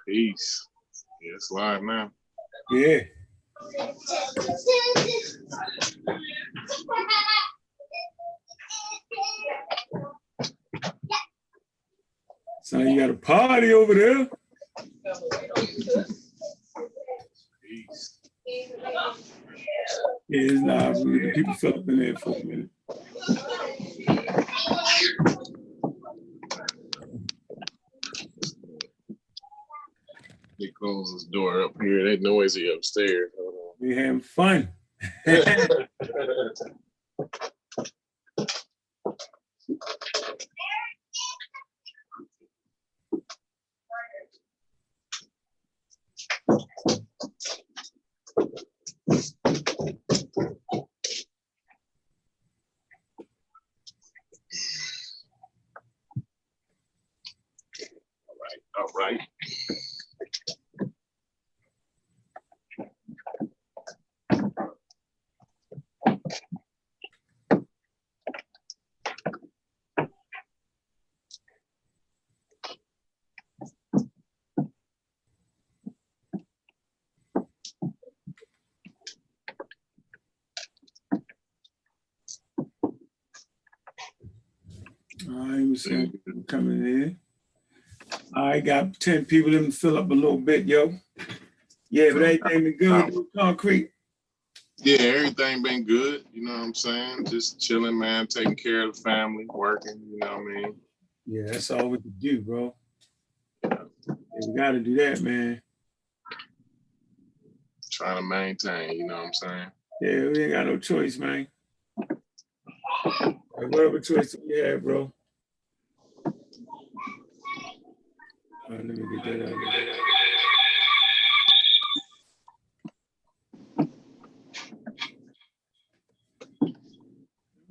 Peace. Yeah, it's live now. Yeah. So you got a party over there. Peace. Yeah, it's live. We get the people fill up in there for a minute. They close this door up here. They noisy upstairs. We having fun. All right. All right, we see people coming in. I got 10 people. Let me fill up a little bit, yo. Yeah, but everything been good with concrete. Yeah, everything been good. You know what I'm saying? Just chilling, man. Taking care of the family, working. You know what I mean? Yeah, that's all we can do, bro. Yeah, we got to do that, man. Trying to maintain. You know what I'm saying? Yeah, we ain't got no choice, man. Whatever choice we have, bro. All right, let me get that out of there.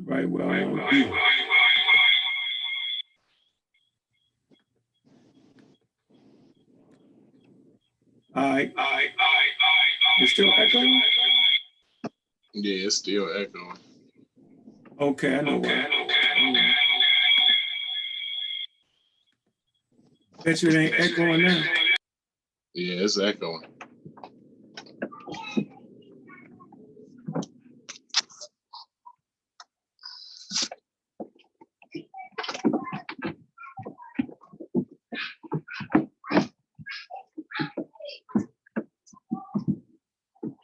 Right where I want to be. All right. It's still echoing? Yeah, it's still echoing. Okay, I know why. Bet you it ain't echoing now. Yeah, it's echoing.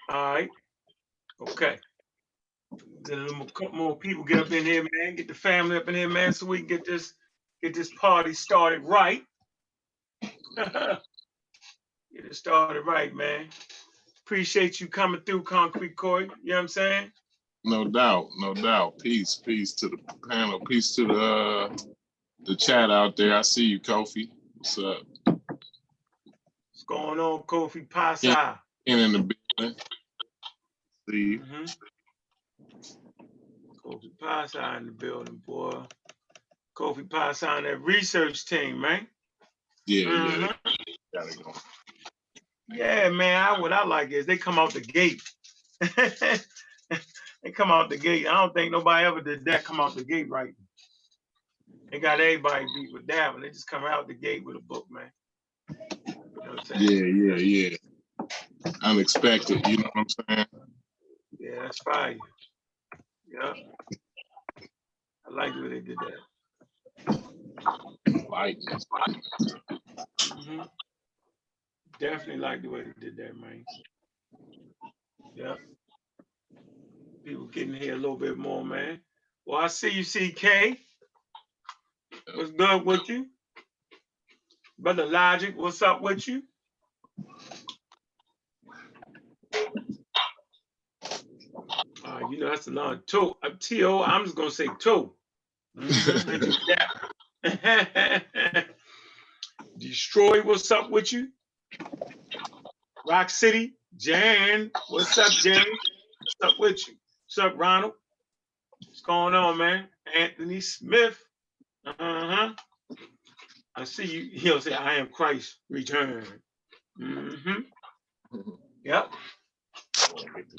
All right. Okay. Then a couple more people get up in here, man. Get the family up in here, man, so we can get this party started right. Get it started right, man. Appreciate you coming through, Concrete Cory. You know what I'm saying? No doubt, no doubt. Peace to the panel. Peace to the chat out there. I see you, Kofi. What's up? What's going on, Kofi Pasa? In the building. See. Kofi Pasa in the building, boy. Kofi Pasa on that research team, man. Yeah, gotta go. Yeah, man. What I like is they come out the gate. They come out the gate. I don't think nobody ever did that. Come out the gate right. They got everybody beat with that one. They just come out the gate with a book, man. You know what I'm saying? Yeah. Unexpected, you know what I'm saying? Yeah, that's fire. Yeah. I like the way they did that. Lightness. Definitely like the way they did that, man. Yeah. People getting here a little bit more, man. Well, I see you, CK. What's good with you? Brother Logic, what's up with you? You know, that's a long toe. T.O., I'm just going to say toe. Destroy, what's up with you? Rock City, Jan, what's up, Jan? What's up with you? What's up, Ronald? What's going on, man? Anthony Smith. I see you. He'll say, I am Christ, return. Yep.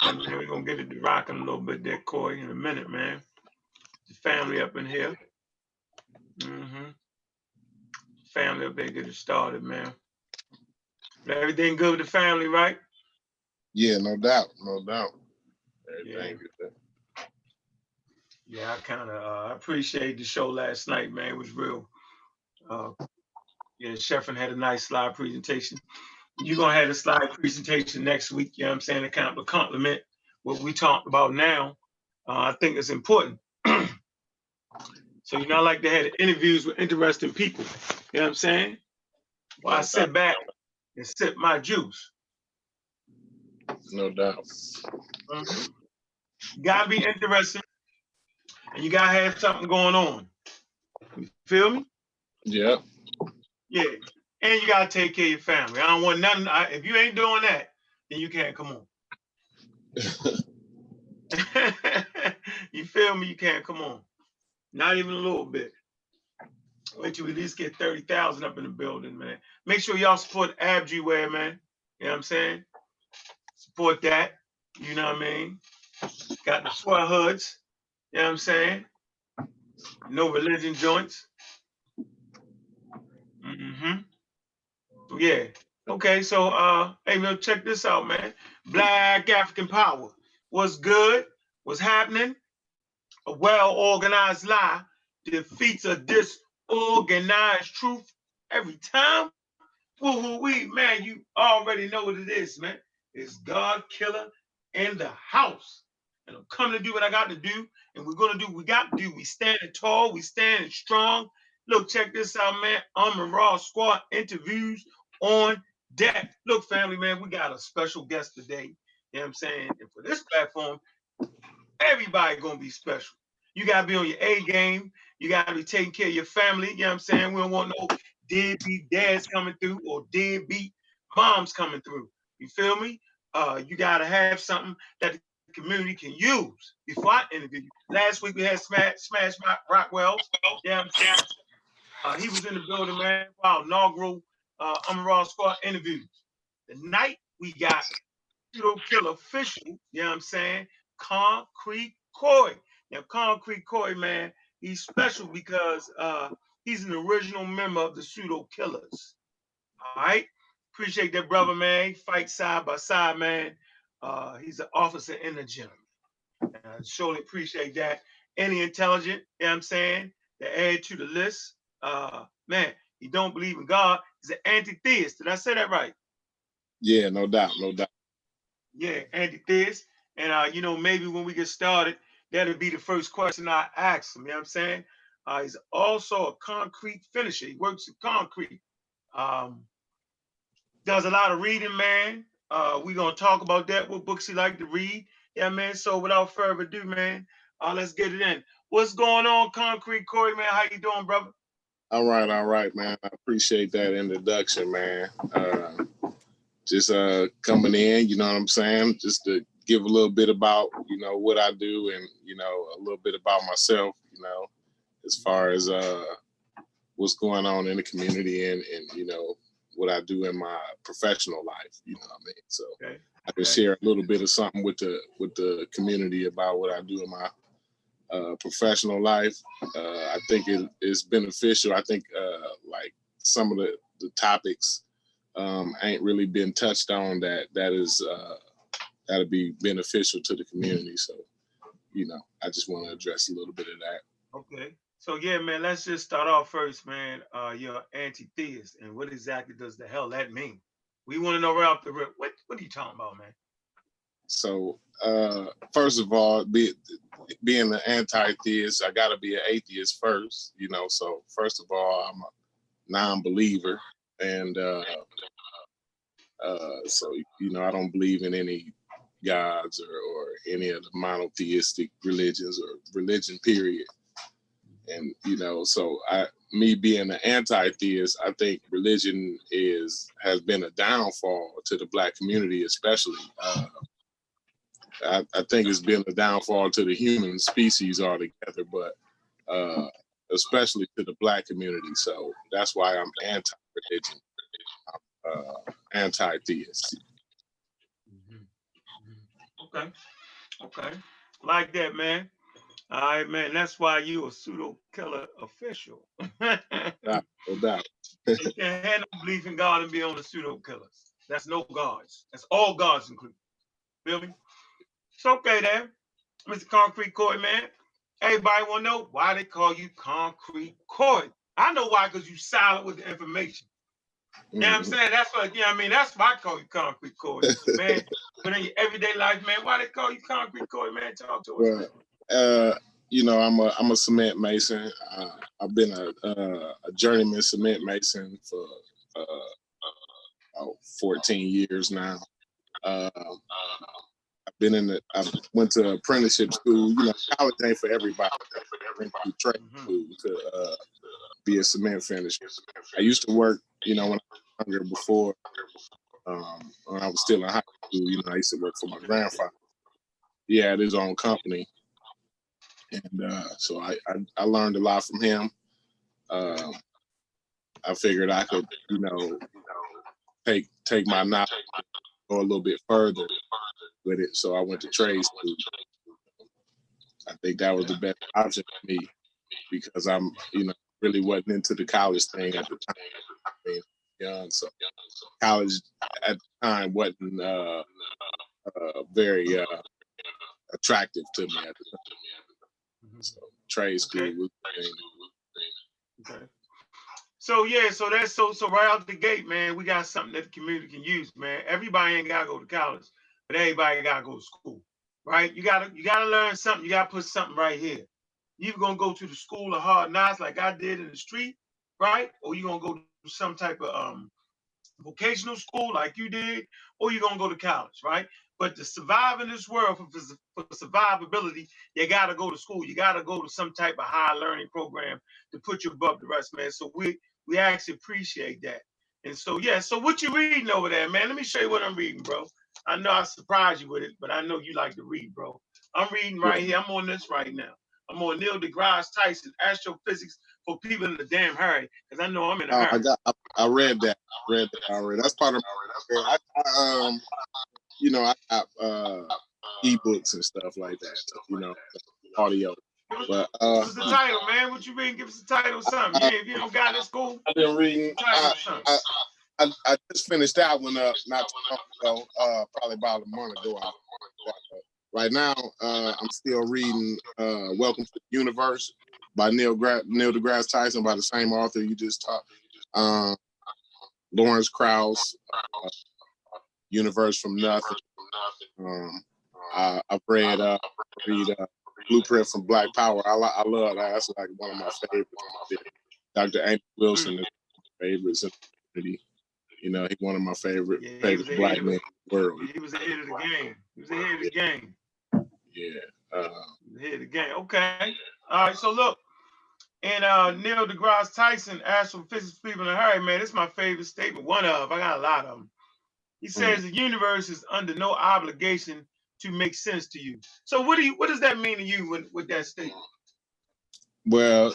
And then we're going to gonna get it to rocking a little bit there, Cory, in a minute, man. The family up in here. Family up there, get it started, man. Everything good with the family, right? Yeah, no doubt, no doubt. Yeah. Everything good. Yeah, I kind of I appreciate the show last night, man. It was real. Yeah, Sheffrin had a nice slide presentation. You're gonna have a slide presentation next week, you know what I'm saying, to kind of complement what we talked about now. I think it's important. So, you know, I like to have interviews with interesting people, you know what I'm saying? While I sit back and sip my juice. No doubt. You gotta be interesting and you gotta have something going on. You feel me? Yeah. Yeah. And you gotta take care of your family. I don't want nothing. If you ain't doing that, then you can't come on. You feel me? You can't come on. Not even a little bit. Wait till we at least get 30,000 up in the building, man. Make sure y'all support Abg Wear, man. You know what I'm saying? Support that. You know what I mean? Got the sweat hoods. You know what I'm saying? No religion joints. Yeah. Okay, so hey man, check this out, man. Black African Power. What's good? What's happening? A well-organized lie defeats a disorganized truth every time. Woo-hoo-wee, man, you already know what it is, man. It's God Killer in the house. And I'm coming to do what I got to do, and we're going to do what we got to do. We standing tall, we standing strong. Look, check this out, man. Raw Squad interviews on deck. Look, family, man, we got a special guest today. You know what I'm saying? And for this platform, everybody going to be special. You got to be on your A game. You got to be taking care of your family. You know what I'm saying? We don't want no deadbeat dads coming through or deadbeat moms coming through. You feel me? You got to have something that the community can use. Before I interview you, last week we had Smash Rockwell. Yeah, he was in the building, man. Wow, inaugural Raw Squad interviews. Tonight we got Pseudo Killer official. You know what I'm saying? Concrete Cory. Now, Concrete Cory, man, he's special because he's an original member of the Pseudo Killers. All right. Appreciate that, brother, man. Fight side by side, man. He's an officer in the gym. I surely appreciate that. Any intelligent, you know what I'm saying, to add to the list. Man, he don't believe in God. He's an anti-theist. Did I say that right? Yeah, no doubt, no doubt. Yeah, anti-theist. And you know, maybe when we get started, that'll be the first question I ask him. You know what I'm saying? He's also a concrete finisher. He works in concrete. Does a lot of reading, man. We're gonna talk about that. What books he like to read. Yeah, man. So without further ado, man, let's get it in. What's going on, Concrete Cory, man? How you doing, brother? All right, man. I appreciate that introduction, man. Just coming in, you know what I'm saying? Just to give a little bit about, you know, what I do and, you know, a little bit about myself, you know, as far as what's going on in the community and you know, what I do in my professional life, you know what I mean? So I can share a little bit of something with the community about what I do in my professional life. I think it is beneficial. I think like some of the topics ain't really been touched on that is that'll be beneficial to the community. So, you know, I just want to address a little bit of that. Okay. So yeah, man, let's just start off first, man. You're anti-theist, and what exactly does the hell that mean? We want to know right off the rip. What are you talking about, man? So first of all, being an anti-theist, I gotta be an atheist first, you know. So first of all, I'm a non-believer, and so you know, I don't believe in any gods or any of the monotheistic religions or religion, period. And you know, so me being an anti-theist, I think religion has been a downfall to the Black community, especially. I think it's been a downfall to the human species altogether, but especially to the Black community. So that's why I'm anti-religion, anti-theist. Okay. Okay. Like that, man. All right, man. That's why you a pseudo killer official. No doubt. You can't have no belief in God and be on the pseudo killers. That's no gods. That's all gods included. Feel me? It's okay there, Mr. Concrete Cory, man. Everybody want to know why they call you Concrete Cory. I know why, because you silent with the information. You know what I'm Mhm. saying? That's what, you know what I mean? That's why I call you Concrete Cory. Man, but in your everyday life, man, why they call you Concrete Cory, man? Talk to us, Well, man. I'm a cement mason. I've been a journeyman cement mason for about 14 years now. Uh, I went to apprenticeship school. College ain't for everybody. I went to trade school to be a cement finisher. I used to work, when I was younger before, when I was still in high school. I used to work for my grandfather. He had his own company. And so I learned a lot from him. I figured I could, take my knowledge, go a little bit further with it. So I went to trade school. I think that was the best option for me because I'm, really wasn't into the college thing at the time. Being young, so college at the time wasn't very attractive to me at the time. So trade school was the thing. Okay. So yeah, so that's so right out the gate, man. We got something that the community can use, man. Everybody ain't gotta go to college, but everybody gotta go to school, right? You gotta learn something. You gotta put something right here. You either gonna go to the school of hard knocks like I did in the street, right? Or you gonna go to some type of vocational school like you did, or you're gonna go to college, right? But to survive in this world for survivability, you gotta go to school. You gotta go to some type of high learning program to put you above the rest, man. So we actually appreciate that. And so yeah, so what you reading over there, man? Let me show you what I'm reading, bro. I know I surprised you with it, but I know you like to read, bro. I'm reading Yeah. right here. I'm on this right now. I'm on Neil deGrasse Tyson, Astrophysics for People in a Damn Hurry, because I know I'm in a hurry. I read that. Read that already. That's part of my. I got ebooks and stuff like that. So, audio. But What's the title, man? What you reading? Give us the title, something. Yeah, if you don't got it, it's cool. I've been reading. Title, something. I just finished that one up not too long ago, probably about a month ago. Right now, I'm still reading Welcome to the Universe by Neil deGrasse Tyson, by the same author you just talked. Lawrence Krauss, Universe from Nothing. I've read Blueprint from Black Power. I love that. That's like one of my favorites. Dr. Amy Wilson is my favorites in the community. He's one of my favorite black men in the world. He was ahead of the game. He was ahead of the game. Yeah. Ahead of the game. Okay. All right. So look, and Neil deGrasse Tyson, Astrophysics for People in a Hurry, man, this is my favorite statement. One of, I got a lot of them. He says the universe is under no obligation to make sense to you. So what does that mean to you with that statement? Well,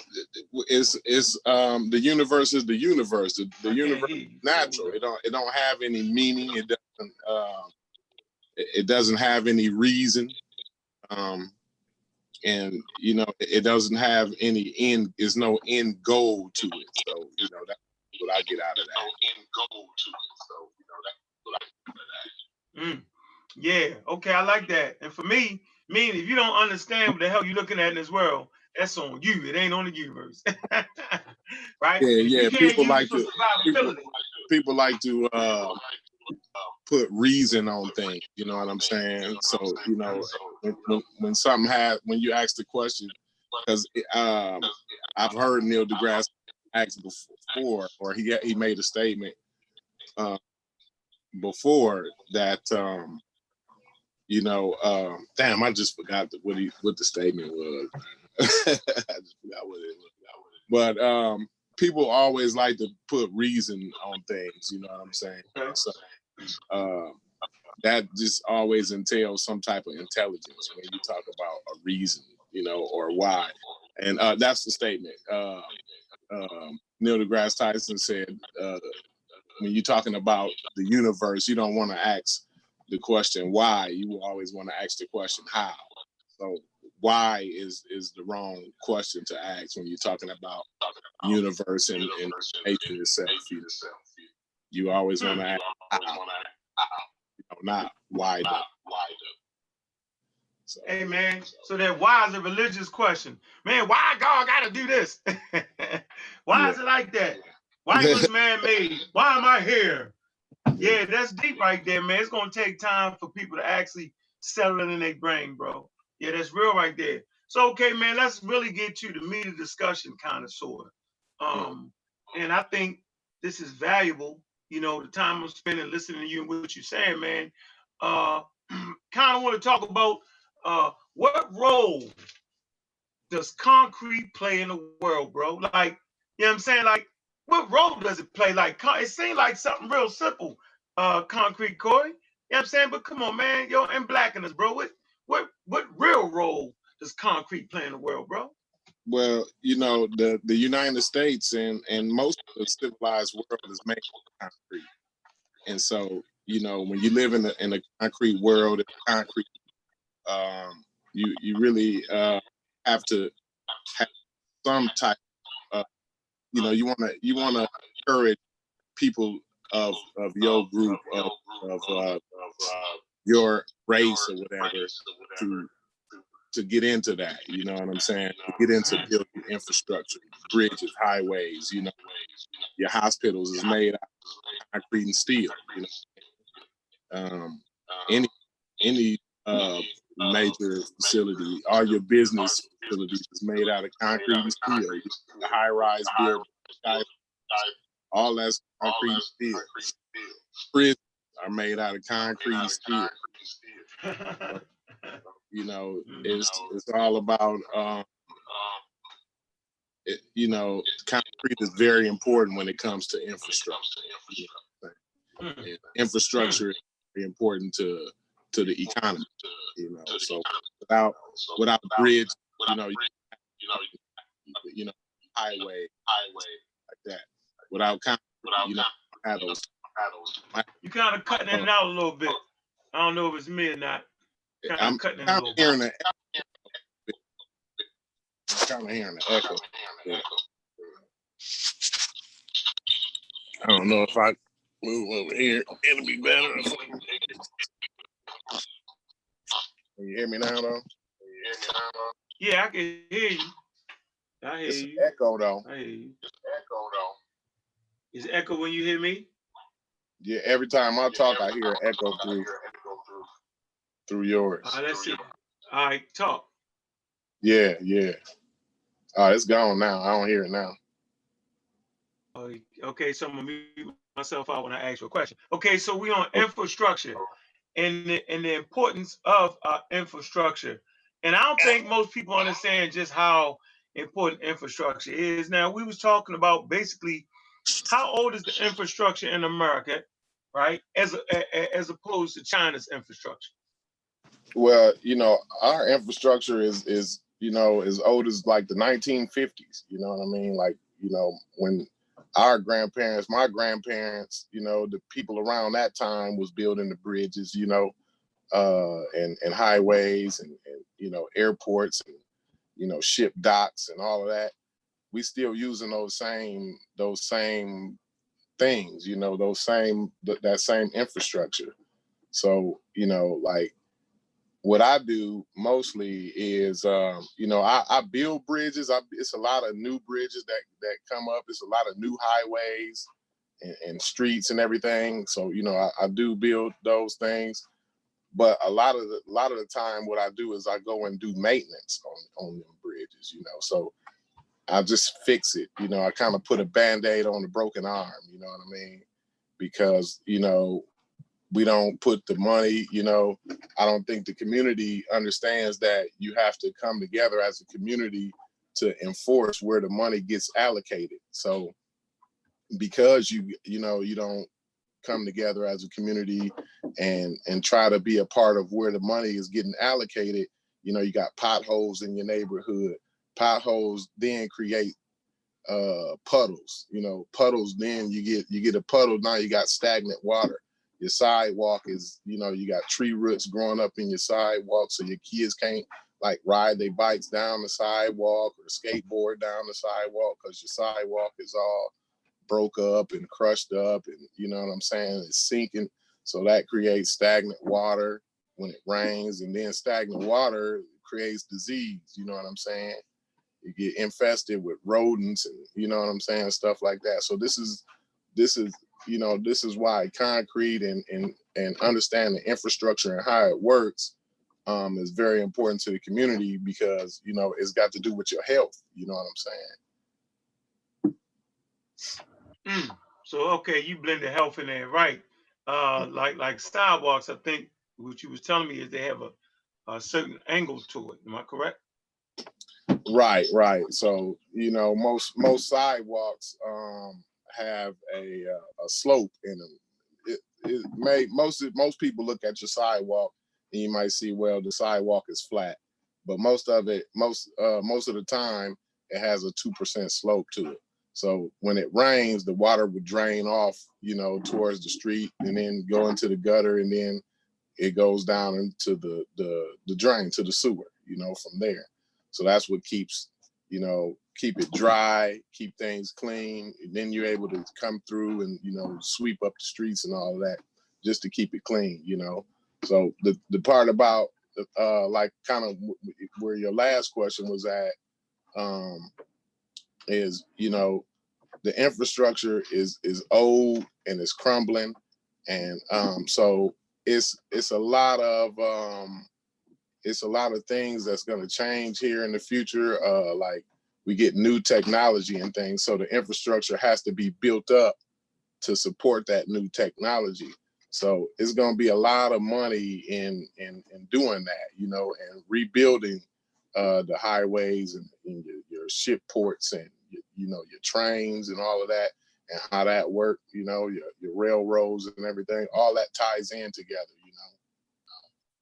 it's the universe is the universe. The universe is natural. It don't have any meaning. It doesn't have any reason. And it doesn't have any end. There's no end goal to it. So that's what I get out of that. End goal to it. So that's what I get out of that. Yeah, okay, I like that. And for me, meaning if you don't understand what the hell you're looking at in this world, that's on you. It ain't on the universe. Right? Yeah. People like to put reason on things. You know what I'm saying? So when you ask the question, because I've heard Neil deGrasse ask before, or he made a statement before that. Damn, I just forgot what the statement was. I just forgot what it was. But people always like to put reason on things. You know what I'm saying? So that just always entails some type of intelligence when you talk about a reason, or why. And that's the statement. Neil deGrasse Tyson said, when you're talking about the universe, you don't want to ask the question why, you will always want to ask the question how. So why is the wrong question to ask when you're talking about universe and nature itself. You always want to ask how, not why though. So. Hey man, so that why is a religious question. Man, why God gotta do this? Why is it like that? Why was man made? Why am I here? Yeah, that's deep right there, man. It's gonna take time for people to actually settle it in their brain, bro. Yeah, that's real right there. So okay, man, let's really get to the meat of the discussion, kind of sort of. And I think this is valuable, you know, the time I'm spending listening to you and what you're saying, man. Kind of want to talk about what role does concrete play in the world, bro? Like, you know what I'm saying? Like, what role does it play? Like, it seems like something real simple, concrete, Cory. You know what I'm saying? But come on, man, yo, and blacken us, bro. What real role does concrete play in the world, bro? Well, you know, the United States and most of the civilized world is made of concrete. And so, you know, when you live in a concrete world, concrete, you really have to have some type of, you know, you want to encourage people of your group of your race or whatever to get into that. You know what I'm saying? To get into building infrastructure, bridges, highways. You know, your hospitals is made out of concrete and steel. You know, any major facility, all your business facilities is made out of concrete and steel. The high-rise building, all that's concrete and steel. Prisons are made out of concrete and steel. You know, it's all about you know, concrete is very important when it comes to infrastructure. And infrastructure is very important to the economy. You know, so without bridge, you know, highway like that. Without concrete, you know, have those. You kind of cutting it out a little bit. I don't know if it's me or not. I'm kind of hearing the echo. Yeah. I don't know if I move over here, it'll be better. Can you hear me now, though? Yeah, I can hear you. I hear you. Echo, though. I hear you. Is it echo when you hear me? Yeah, every time I talk, I hear an echo through yours. All right, let's see. All right, talk. Yeah. It's gone now. I don't hear it now. Okay, so I'm gonna mute myself out when I ask you a question. Okay, so we on infrastructure and the importance of infrastructure. And I don't think most people understand just how important infrastructure is. Now, we was talking about basically how old is the infrastructure in America, right? As opposed to China's infrastructure. Well, you know, our infrastructure is you know, as old as like the 1950s. You know what I mean? Like, you know, when our grandparents, my grandparents, you know, the people around that time was building the bridges, you know, and highways and you know, airports and, you know, ship docks and all of that. We still using those same things, you know, that same infrastructure. So, you know, like what I do mostly is, you know, I build bridges. It's a lot of new bridges that come up. It's a lot of new highways and streets and everything. So, you know, I do build those things. But a lot of the time, what I do is I go and do maintenance on them bridges. You know, so I just fix it. You know, I kind of put a Band-Aid on the broken arm. You know what I mean? Because, you know, we don't put the money, you know, I don't think the community understands that you have to come together as a community to enforce where the money gets allocated. So because you know, you don't come together as a community and try to be a part of where the money is getting allocated, you know, you got potholes in your neighborhood. Potholes then create puddles, you know, puddles, then you get a puddle, now you got stagnant water. Your sidewalk is, you know, you got tree roots growing up in your sidewalk, so your kids can't like ride their bikes down the sidewalk or skateboard down the sidewalk because your sidewalk is all broke up and crushed up, and you know what I'm saying, it's sinking. So that creates stagnant water when it rains, and then stagnant water creates disease, you know what I'm saying? You get infested with rodents and you know what I'm saying, stuff like that. So this is you know, this is why concrete and understanding infrastructure and how it works is very important to the community, because you know it's got to do with your health, you know what I'm saying? So okay, you blend the health in there, right? Like sidewalks, I think what you was telling me is they have a certain angle to it. Am I correct? Right. So you know, most sidewalks have a slope in them. It may most people look at your sidewalk and you might see, well, the sidewalk is flat, but most of the time it has a 2% slope to it. So when it rains, the water would drain off, you know, towards the street and then go into the gutter, and then it goes down into the drain to the sewer, you know, from there. So that's what keeps, you know, keep it dry, keep things clean. And then you're able to come through and, you know, sweep up the streets and all of that just to keep it clean, you know. So the part about like kind of where your last question was at is, you know, the infrastructure is old and it's crumbling. And so it's a lot of things that's going to change here in the future. Like we get new technology and things, so the infrastructure has to be built up to support that new technology. So it's going to be a lot of money in doing that, you know, and rebuilding the highways and your ship ports and you know, your trains and all of that, and how that work, you know, your railroads and everything, all that ties in together, you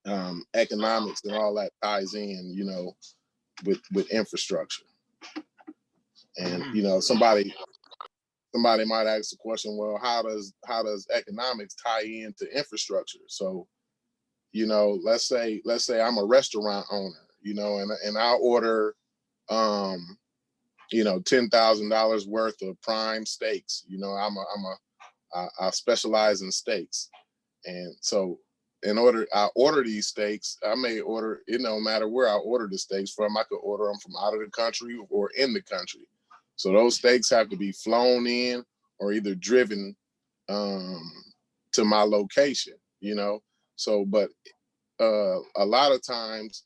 know. Economics and all that ties in, you know, with infrastructure. And you know, somebody might ask the question, well, how does economics tie into infrastructure? So, you know, let's say I'm a restaurant owner, you know, and I order you know, $10,000 worth of prime steaks. You know, I specialize in steaks. And so I order these steaks, I may order, it no matter where I order the steaks from, I could order them from out of the country or in the country. So those steaks have to be flown in or either driven to my location, you know? So, but a lot of times,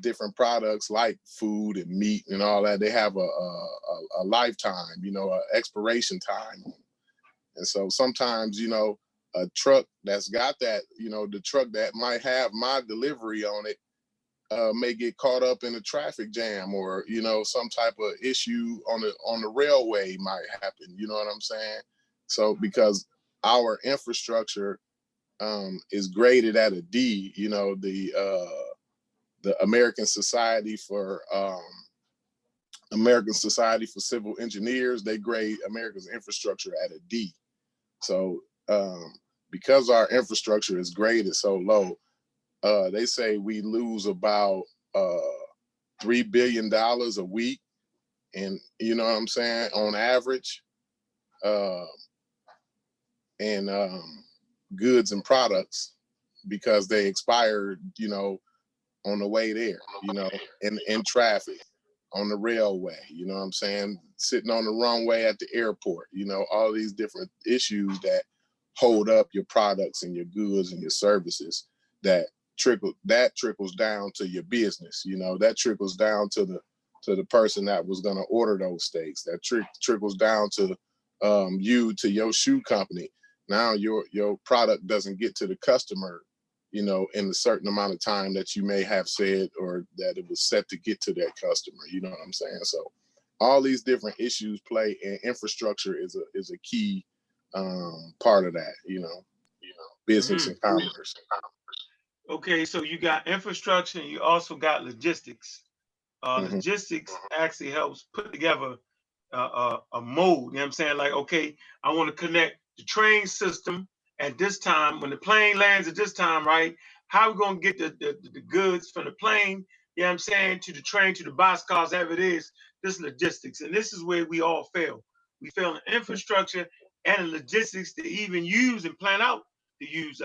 different products like food and meat and all that, they have a lifetime, you know, an expiration time. And so sometimes, you know, a truck that's got that, you know, the truck that might have my delivery on it may get caught up in a traffic jam, or, you know, some type of issue on the railway might happen. You know what I'm saying? So because our infrastructure is graded at a D, you know, the American Society for Civil Engineers, they grade America's infrastructure at a D. So because our infrastructure is graded so low, they say we lose about $3 billion a week, and you know what I'm saying, on average, and goods and products, because they expired, you know, on the way there, you know, in traffic, on the railway, you know what I'm saying, sitting on the runway at the airport, you know, all these different issues that hold up your products and your goods and your services, that trickles down to your business, you know, that trickles down to the person that was going to order those steaks, that trickles down to you, to your shoe company. Now your product doesn't get to the customer, you know, in a certain amount of time that you may have said, or that it was set to get to that customer. You know what I'm saying? So all these different issues play, and infrastructure is a key part of that, you know, business and commerce. Okay, so you got infrastructure and you also got logistics. Mm-hmm. Logistics actually helps put together a mode. You know what I'm saying? Like, okay, I want to connect the train system at this time, when the plane lands at this time, right? How we gonna get the goods from the plane, you know what I'm saying, to the train, to the boxcars, however it is, this logistics. And this is where we all fail. We fail in infrastructure and in logistics to even use and plan out to use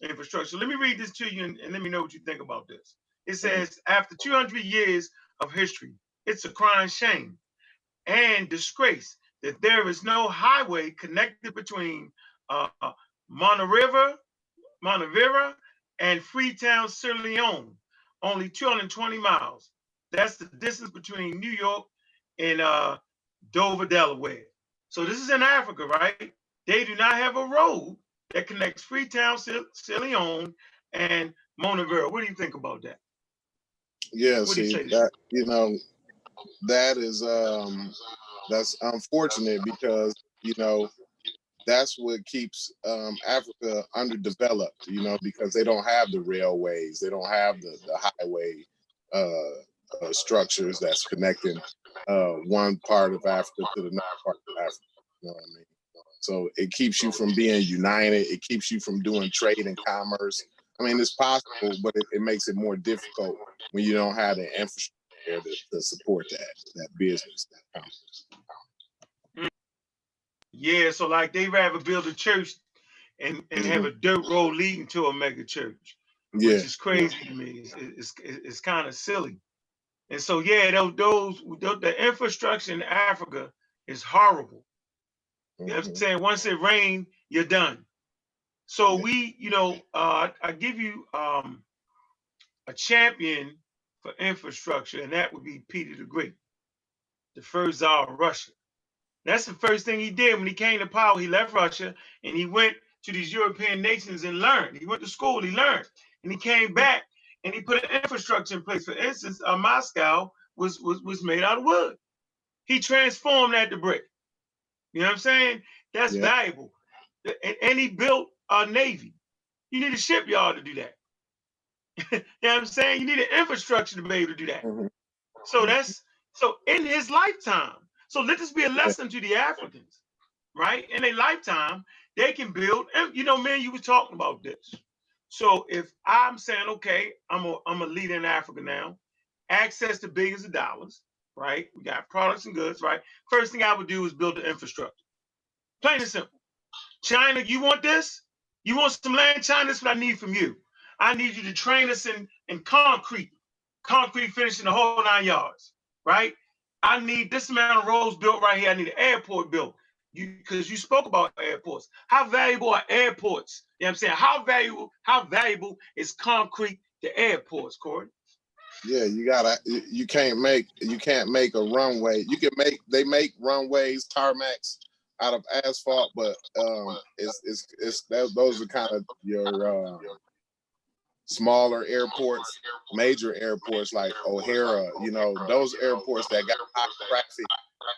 infrastructure. Let me read this to you and let me know what you think about this. It says, after 200 years of history, it's a crying shame and disgrace that there is no highway connected between uh, Monterivera, Montevera and Freetown, Sierra Leone, only 220 miles. That's the distance between New York and Dover, Delaware. So this is in Africa, right? They do not have a road that connects Freetown, Sierra Leone, and Montevera. What do you think about that? Yeah, What do you see say? that, you know, that is that's unfortunate because, you know, that's what keeps Africa underdeveloped, you know, because they don't have the railways, they don't have the highway structures that's connecting one part of Africa to the next part of Africa. You know what I mean? So it keeps you from being united. It keeps you from doing trade and commerce. I mean, it's possible, but it makes it more difficult when you don't have the infrastructure there to support that business, that commerce. Yeah, so like they rather build a church and have a dirt road leading to a mega church, Yeah. which is crazy to me. It's kind of silly. And so yeah, the infrastructure in Africa is horrible. You know what I'm saying? Once it rains, you're done. So we, you know, I give you a champion for infrastructure, and that would be Peter the Great, the first Tsar of Russia. That's the first thing he did when he came to power. He left Russia and he went to these European nations and learned. He went to school, he learned, and he came back and he put an infrastructure in place. For instance, Moscow was made out of wood. He transformed that to brick. You know what I'm saying? That's valuable. And he built a navy. You need a shipyard to do that. You know what I'm saying? You need an infrastructure to be able to do that. So so in his lifetime. So let this be a lesson to the Africans, right? In a lifetime, they can build. And you know, man, you were talking about this. So if I'm saying, okay, I'm a leader in Africa now, access to billions of dollars, right? We got products and goods, right? First thing I would do is build the infrastructure. Plain and simple. China, you want this? You want some land, China? That's what I need from you. I need you to train us in concrete finishing the whole 9 yards, right? I need this amount of roads built right here. I need an airport built. Because you spoke about airports. How valuable are airports? You know what I'm saying? How valuable is concrete to airports, Cory? Yeah, you can't make a runway. They make runways, tarmacs out of asphalt, but those are kind of your smaller airports. Major airports like O'Hara, you know, those airports that got high traffic,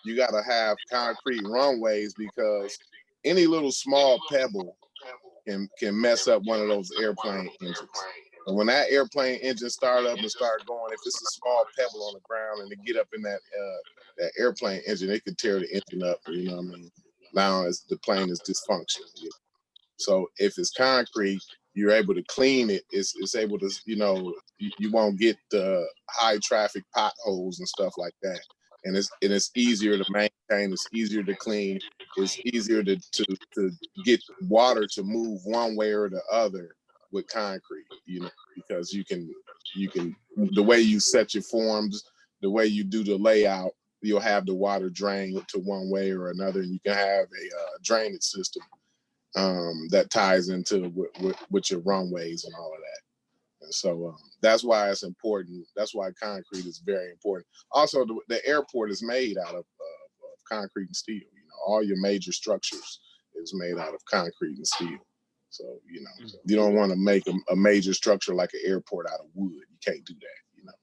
you got to have concrete runways because any little small pebble can mess up one of those airplane engines. And when that airplane engine start up and start going, if it's a small pebble on the ground and they get up in that airplane engine, it could tear the engine up. You know what I mean? Now as the plane is dysfunctional. You know? So if it's concrete, you're able to clean it. It's able to, you know, you won't get the high traffic potholes and stuff like that. And it's easier to maintain. It's easier to clean. It's easier to get water to move one way or the other with concrete, you know, because you can the way you set your forms, the way you do the layout, you'll have the water drain to one way or another, and you can have a drainage system that ties into with your runways and all of that. And so that's why it's important. That's why concrete is very important. Also, the airport is made out of concrete and steel. You know, all your major structures is made out of concrete and steel. So, you know, you don't want to make a major structure like an airport out of wood. You can't do that, you know.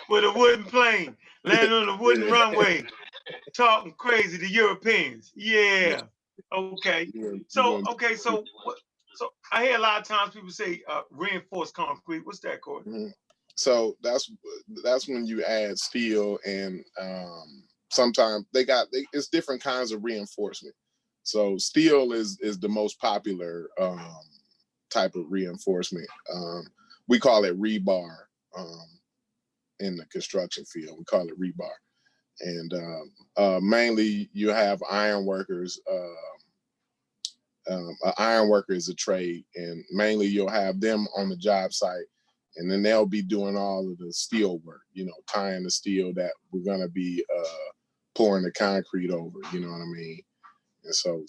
With a wooden plane, landing on a wooden runway, talking crazy to Europeans. Yeah. Okay. So I hear a lot of times people say reinforced concrete. What's that, Cory? So that's when you add steel and sometimes it's different kinds of reinforcement. So steel is the most popular type of reinforcement. We call it rebar in the construction field. We call it rebar. And mainly you have iron workers. An iron worker is a trade, and mainly you'll have them on the job site, and then they'll be doing all of the steel work, tying the steel that we're going to be pouring the concrete over, you know what I mean? And so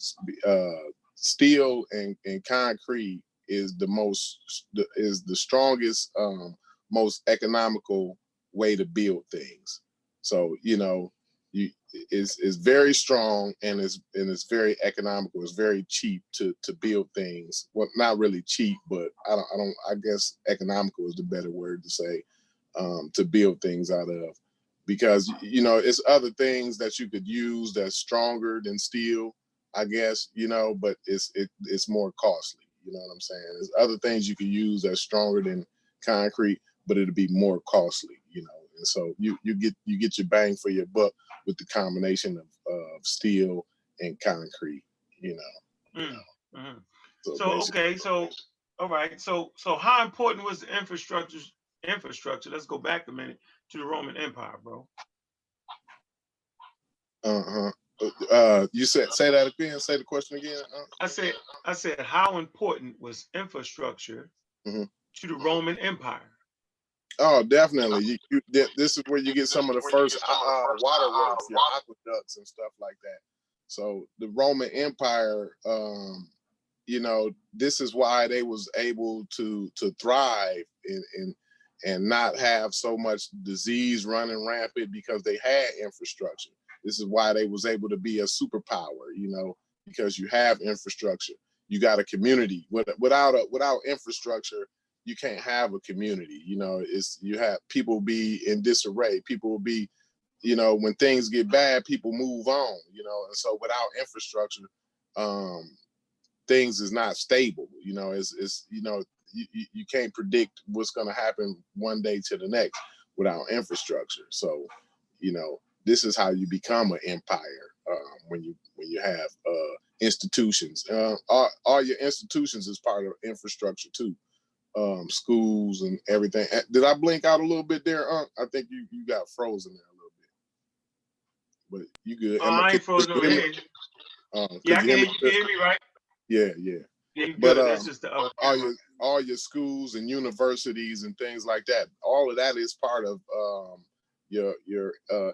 steel and concrete is the strongest, most economical way to build things. So, it's very strong, and it's very economical. It's very cheap to build things. Well, not really cheap, but I guess economical is the better word to say, to build things out of, because it's other things that you could use that's stronger than steel, I guess, but it's more costly. You know what I'm saying? There's other things you could use that's stronger than concrete, but it'll be more costly, And so you get your bang for your buck with the combination of steel and concrete, Mm-hmm. So okay, so all right, so how important was the infrastructure? Let's go back a minute to the Roman Empire, bro. You say that again. Say the question again. I said, how important was infrastructure to the Roman Empire? Oh, definitely. This is where you get some of the first waterworks, your aqueducts and stuff like that. So the Roman Empire, this is why they was able to thrive and not have so much disease running rampant, because they had infrastructure. This is why they was able to be a superpower, because you have infrastructure. You got a community. Without infrastructure, you can't have a community. You have people be in disarray. People will be, when things get bad, people move on, and so without infrastructure, things is not stable. You can't predict what's going to happen one day to the next without infrastructure. So, this is how you become an empire, when you have institutions. All your institutions is part of infrastructure too. Schools and everything. Did I blink out a little bit there? I think you got frozen there a little bit, but you good. I ain't frozen over here. Yeah, I can hear you. Can hear me, right? Yeah. Yeah, but that's just the all your schools and universities and things like that. All of that is part of your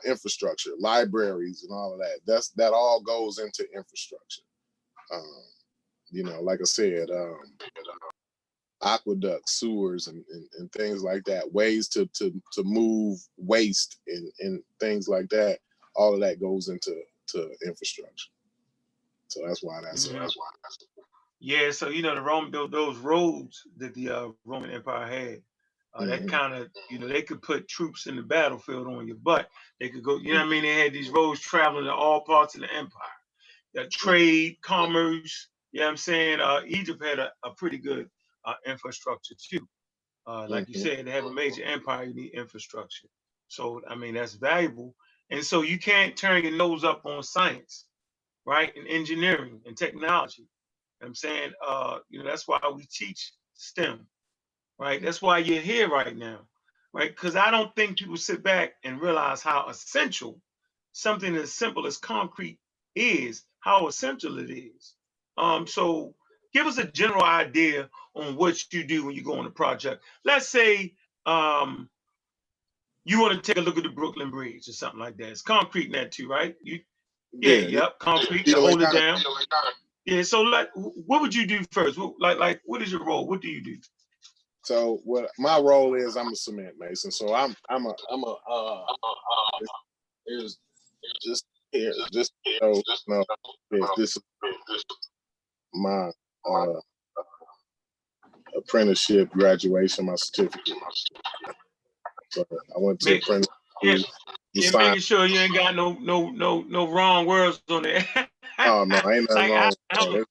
infrastructure, libraries and all of that. That all goes into infrastructure. Like I said, aqueducts, sewers, and things like that, ways to move waste and things like that. All of that goes into infrastructure. So that's why that's yeah. So those roads that the Roman Empire had, that kind of they could put troops in the battlefield on your butt. They could go. You know what I mean? They had these roads traveling to all parts of the empire. Trade, commerce. You know what I'm saying? Egypt had a pretty good infrastructure too. Like you said, to have a major empire, you need infrastructure. So, I mean, that's valuable. And so you can't turn your nose up on science, right? And engineering and technology. I'm saying, that's why we teach STEM, right? That's why you're here right now, right? Because I don't think people sit back and realize how essential something as simple as concrete is, how essential it is. So give us a general idea on what you do when you go on a project. Let's say you want to take a look at the Brooklyn Bridge or something like that. It's concrete in that too, right? Yep, concrete to hold it down. Yeah, so what would you do first? What is your role? What do you do? So what my role is, I'm a cement mason. So I'm a is just here, just so no, this is my apprenticeship graduation, my certificate. So I went to apprenticeship. Yeah, making sure you ain't got no wrong words on there. Oh no, ain't nothing wrong. I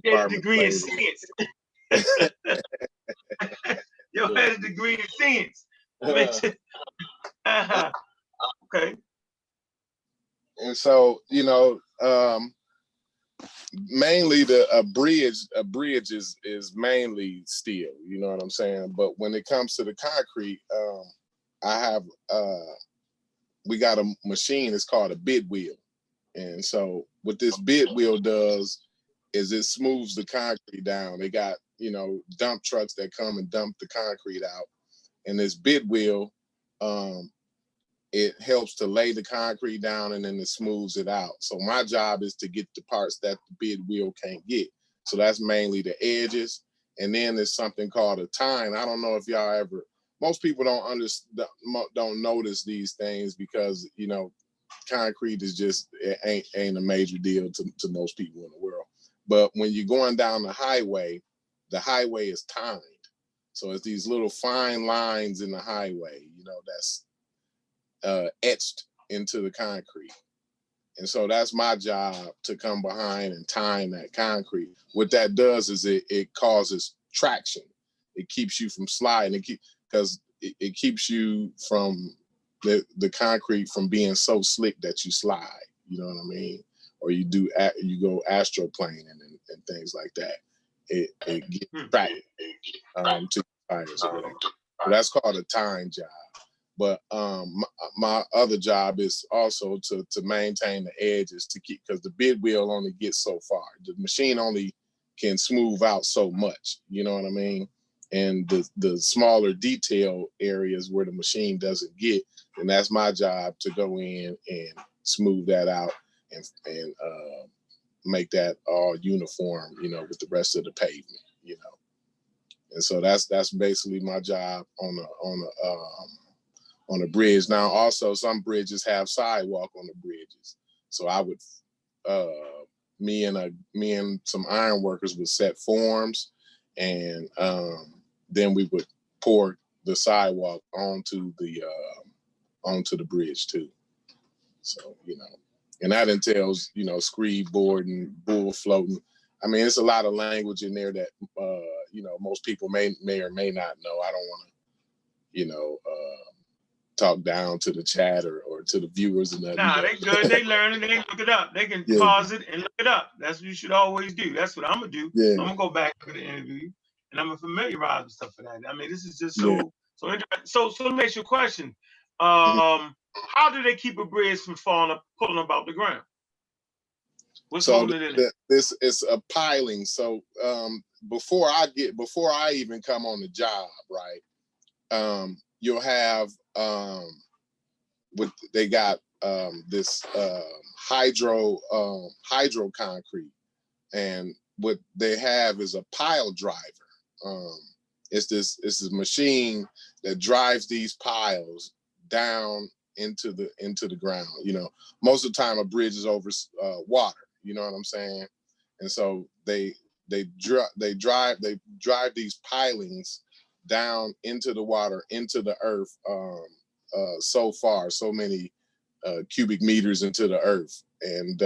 get a degree in science. Yo, had a degree in science. Okay. And so, mainly a bridge is mainly steel, you know what I'm saying? But when it comes to the concrete, I have we got a machine, it's called a bid wheel. And so what this bid wheel does is it smooths the concrete down. They got, dump trucks that come and dump the concrete out. And this bid wheel, it helps to lay the concrete down and then it smooths it out. So my job is to get the parts that the bid wheel can't get. So that's mainly the edges. And then there's something called a tine. I don't know if y'all ever, most people don't notice these things because, concrete is just, it ain't a major deal to most people in the world. But when you're going down the highway is timed. So it's these little fine lines in the highway, that's etched into the concrete. And so that's my job, to come behind and time that concrete. What that does is it causes traction. It keeps you from sliding. Because it keeps you from the concrete from being so slick that you slide. You know what I mean? Or you go astroplaning and things like that. It gets traction to tires or whatever. So that's called a time job. But my other job is also to maintain the edges, to keep, because the bid wheel only gets so far. The machine only can smooth out so much, you know what I mean? And the smaller detail areas where the machine doesn't get, and that's my job to go in and smooth that out and make that all uniform, with the rest of the pavement, And so that's basically my job on a bridge. Now, also some bridges have sidewalk on the bridges. So I would, me and some iron workers would set forms, and then we would pour the sidewalk onto the bridge too. So, and that entails, screed boarding, bull floating. I mean, it's a lot of language in there that, most people may or may not know. I don't want to, talk down to the chat or to the viewers and that. Nah, they good. They learning. They look it up. They can pause it and look it up. That's what you should always do. That's what I'm gonna do. Yeah. I'm gonna go back to the interview and I'm gonna familiarize with stuff for that. I mean, this is just so interesting. So let me ask you a question. How do they keep a bridge from pulling up out the ground? What's holding it in? This is a piling. So before I even come on the job, right? You'll have they got this hydro concrete, and what they have is a pile driver. It's this machine that drives these piles down into the ground. Most of the time a bridge is over water. You know what I'm saying? And so they drive these pilings down into the water, into the earth, so many cubic meters into the earth, and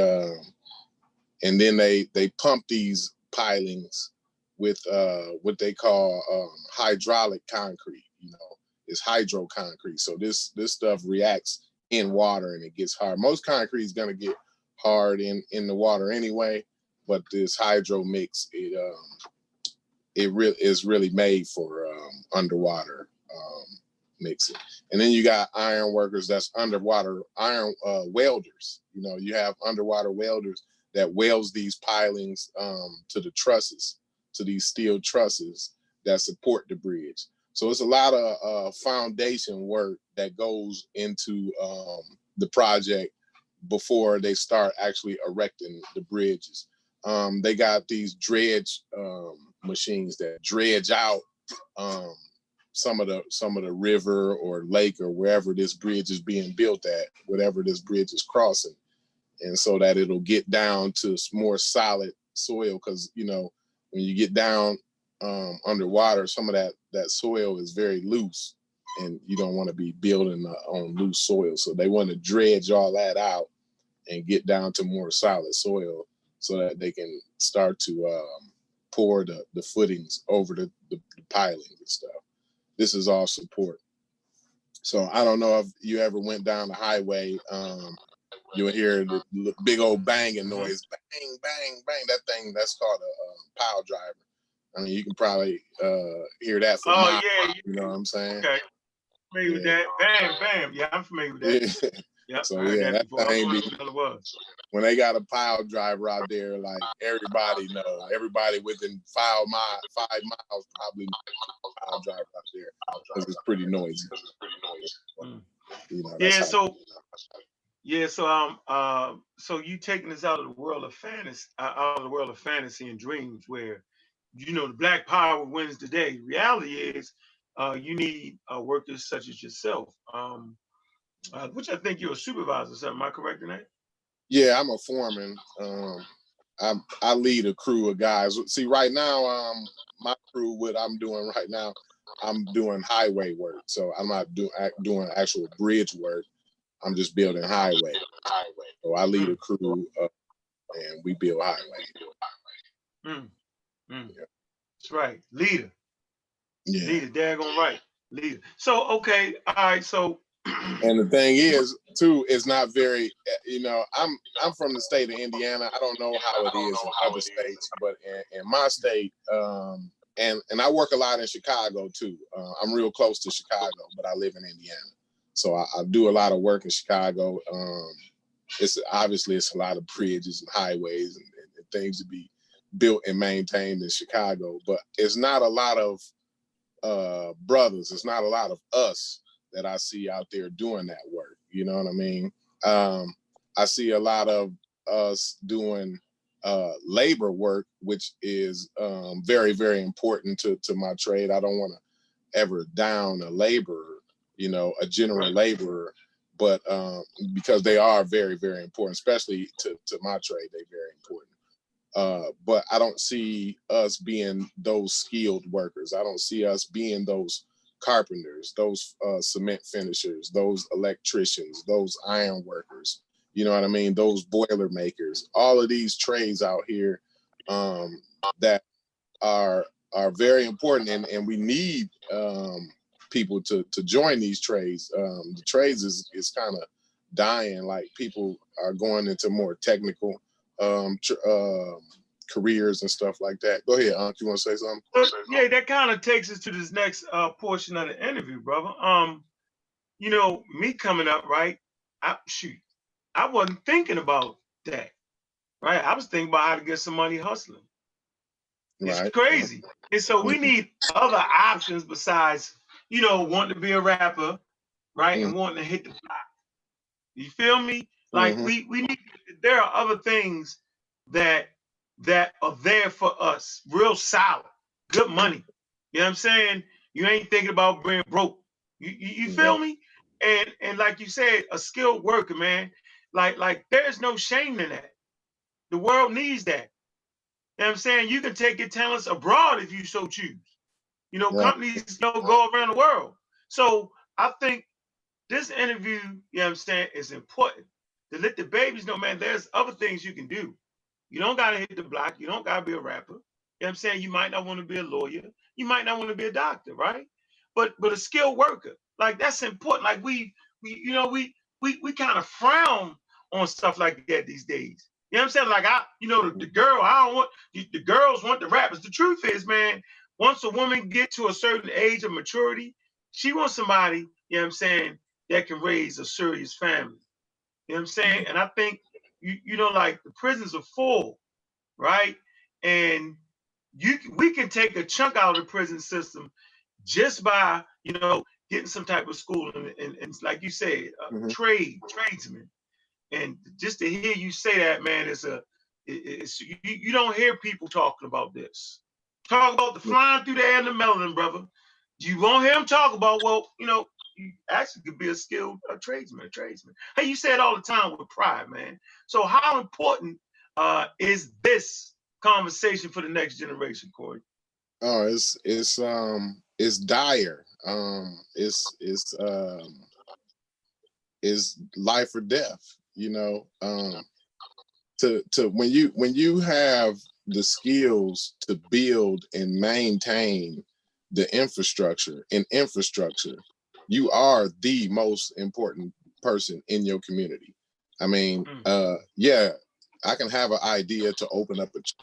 then they pump these pilings with what they call hydraulic concrete. It's hydro concrete. So this stuff reacts in water and it gets hard. Most concrete is gonna get hard in the water anyway, but this hydro mix, it is really made for underwater mixing. And then you got iron workers, that's underwater iron welders. You have underwater welders that welds these pilings to the trusses, to these steel trusses that support the bridge. So it's a lot of foundation work that goes into the project before they start actually erecting the bridges. They got these dredge machines that dredge out some of the river or lake or wherever this bridge is being built at, whatever this bridge is crossing, and so that it'll get down to more solid soil. Because when you get down underwater, some of that soil is very loose, and you don't want to be building on loose soil. So they want to dredge all that out and get down to more solid soil, so that they can start to pour the footings over the pilings and stuff. This is all support. So I don't know if you ever went down the highway you'll hear the big old banging noise, bang, bang, bang. That thing, that's called a pile driver. I mean, you can probably hear that for miles. Yeah. You know what I'm saying? Okay. Familiar with that. Bam, bam. Yeah, I'm familiar with that. Yeah. So I heard that before. I don't know what the hell it was. When they got a pile driver out there, like everybody know, everybody within 5 miles probably pile driver out there because it's pretty noisy. You know, so you taking us out of the world of fantasy and dreams, where the Black Power wins the day. Reality is, you need workers such as yourself, which I think you're a supervisor. So am I correct in that? Yeah, I'm a foreman. I lead a crew of guys. See, right now, my crew, what I'm doing right now, I'm doing highway work. So I'm not doing actual bridge work. I'm just building highway. So I lead a crew and we build highway. Yeah. That's right. Leader. Yeah. Leader, daggone right. Leader. So, okay. All right. So. And the thing is, too, it's not very, I'm from the state of Indiana. I don't know how it is in other states, but in my state, and I work a lot in Chicago, too. I'm real close to Chicago, but I live in Indiana. So I do a lot of work in Chicago. It's a lot of bridges and highways and things to be built and maintained in Chicago, but it's not a lot of brothers. It's not a lot of us that I see out there doing that work. You know what I mean? I see a lot of us doing labor work, which is very, very important to my trade. I don't want to ever down a laborer, a general laborer, but because they are very, very important, especially to my trade, they're very important. But I don't see us being those skilled workers. I don't see us being those carpenters, those cement finishers, those electricians, those iron workers. You know what I mean? Those boiler makers. All of these trades out here that are very important, and we need people to join these trades. The trades is kind of dying. Like, people are going into more technical careers and stuff like that. Go ahead, Unc. You want to say something? Yeah, that kind of takes us to this next portion of the interview, brother. Me coming up, right? I wasn't thinking about that, right? I was thinking about how to get some money hustling. It's crazy. And so we need other options besides, wanting to be a rapper, right? And wanting to hit the block. You feel me? Like, we need, there are other things that are there for us, real solid, good money. You know what I'm saying? You ain't thinking about being broke. You feel me? And like you said, a skilled worker, man. Like there's no shame in that. The world needs that. You know what I'm saying? You can take your talents abroad if you so choose. Companies go around the world. So I think this interview, you know what I'm saying, is important to let the babies know, man, there's other things you can do. You don't got to hit the block. You don't got to be a rapper. You know what I'm saying? You might not want to be a lawyer. You might not want to be a doctor, right? But a skilled worker, like, that's important. Like, we kind of frown on stuff like that these days. You know what I'm saying? Like, the girls want the rappers. The truth is, man, once a woman get to a certain age of maturity, she wants somebody, you know what I'm saying, that can raise a serious family. You know what I'm saying? And I think, like, the prisons are full, right? And we can take a chunk out of the prison system just by, getting some type of school and like you said, tradesman. And just to hear you say that, man, you don't hear people talking about this. Talk about the flying through the air and the melanin, brother. You won't hear them talk about, well, you actually could be a skilled tradesman. Hey, you say it all the time with pride, man. So how important is this conversation for the next generation, Cory? Oh, it's dire. It's life or death. To when you have the skills to build and maintain the infrastructure, you are the most important person in your community. I mean, yeah, I can have an idea to open up a church,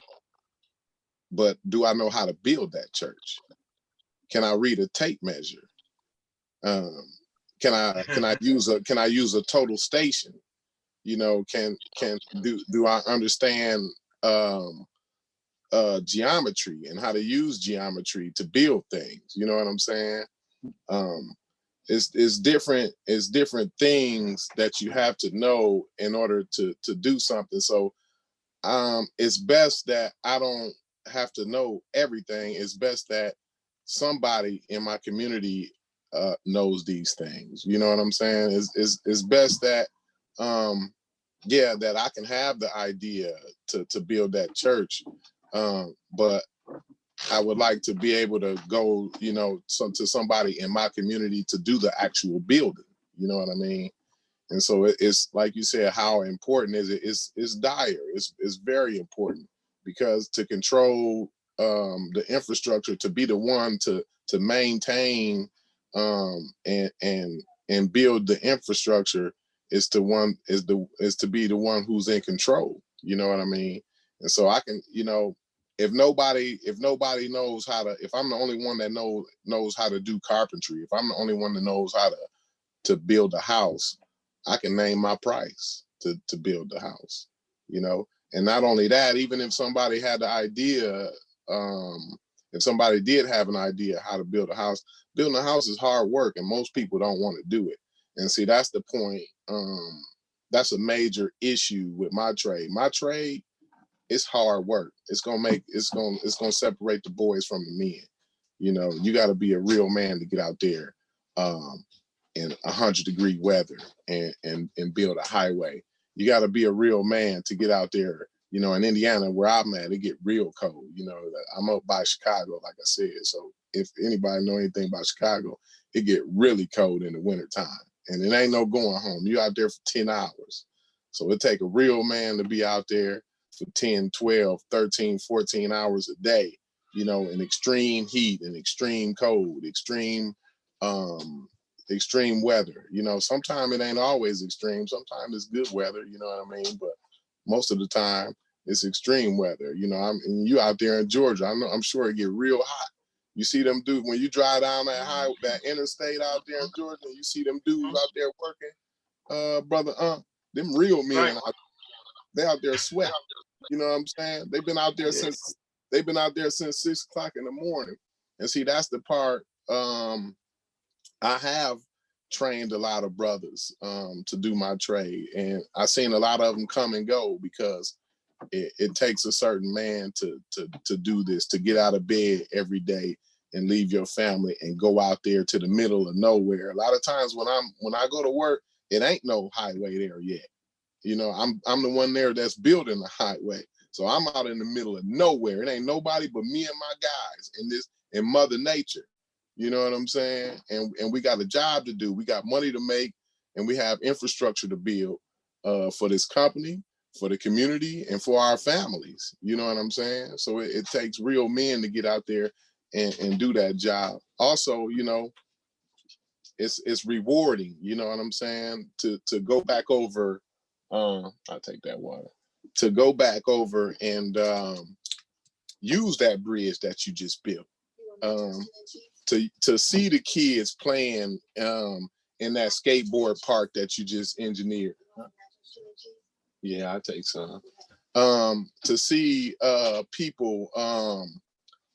but do I know how to build that church? Can I read a tape measure? Can I use a total station? You know, do I understand geometry and how to use geometry to build things? You know what I'm saying? It's different things that you have to know in order to do something. So it's best that I don't have to know everything. It's best that somebody in my community knows these things. You know what I'm saying? It's best that yeah, that I can have the idea to build that church, but I would like to be able to go, you know, to somebody in my community to do the actual building. You know what I mean? And so it's like you said, how important is it? It's dire. It's very important, because to control the infrastructure, to be the one to maintain and build the infrastructure is to be the one who's in control. You know what I mean? And so I can, you know, if nobody knows how to, if I'm the only one that knows how to do carpentry, if I'm the only one that knows how to build a house, I can name my price to build the house, you know. And not only that, even if somebody had the idea, if somebody did have an idea how to build a house, building a house is hard work, and most people don't want to do it. And see, that's the point. That's a major issue with my trade. My trade, it's hard work. It's gonna separate the boys from the men. You know, you got to be a real man to get out there in 100-degree weather and build a highway. You got to be a real man to get out there. You know, in Indiana, where I'm at, it get real cold. You know, I'm up by Chicago, like I said. So if anybody know anything about Chicago, it get really cold in the wintertime. And it ain't no going home. You out there for 10 hours. So it take a real man to be out there for 10, 12, 13, 14 hours a day, you know, in extreme heat and extreme cold, extreme weather. You know, sometimes it ain't always extreme. Sometimes it's good weather, you know what I mean? But most of the time it's extreme weather. You know, and you out there in Georgia, I'm sure it get real hot. You see them dudes when you drive down that interstate out there in Georgia, and you see them dudes out there working, brother, them real men, right. They out there sweating. You know what I'm saying? They've been out there since 6 o'clock in the morning. And see, that's the part. I have trained a lot of brothers to do my trade, and I've seen a lot of them come and go, because it takes a certain man to do this, to get out of bed every day and leave your family and go out there to the middle of nowhere. A lot of times when I go to work, it ain't no highway there yet. You know, I'm the one there that's building the highway. So I'm out in the middle of nowhere. It ain't nobody but me and my guys in Mother Nature. You know what I'm saying? And we got a job to do. We got money to make, and we have infrastructure to build for this company, for the community, and for our families. You know what I'm saying? So it takes real men to get out there and do that job. Also, you know, it's rewarding, you know what I'm saying, to go back over, I'll take that water, to go back over and use that bridge that you just built. To see the kids playing in that skateboard park that you just engineered. Yeah, I take some. To see people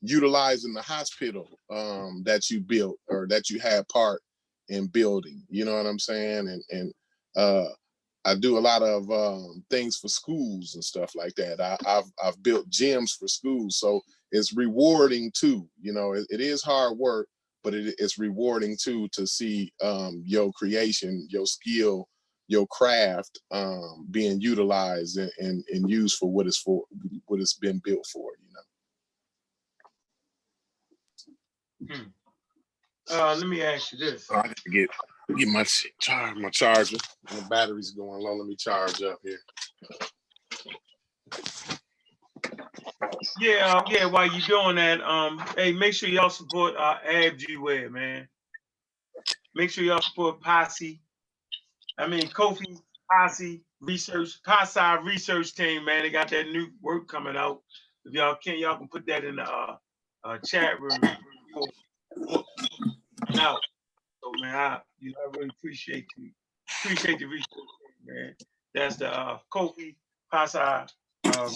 utilizing the hospital that you built, or that you had part in building. You know what I'm saying? And I do a lot of things for schools and stuff like that. I've built gyms for schools, so it's rewarding too. You know, it is hard work, but it's rewarding too to see your creation, your skill, your craft being utilized and used for what it's been built for. You know. Let me ask you this. I gotta get my charger. My battery's going low. Let me charge up here. Yeah. While you doing that, hey, make sure y'all support our G Web, man. Make sure y'all support Kofi, Posse, Pie research team, man. They got that new work coming out. If y'all can put that in the chat room. Book out. So man, I really appreciate the research, man. That's the Kofi Pie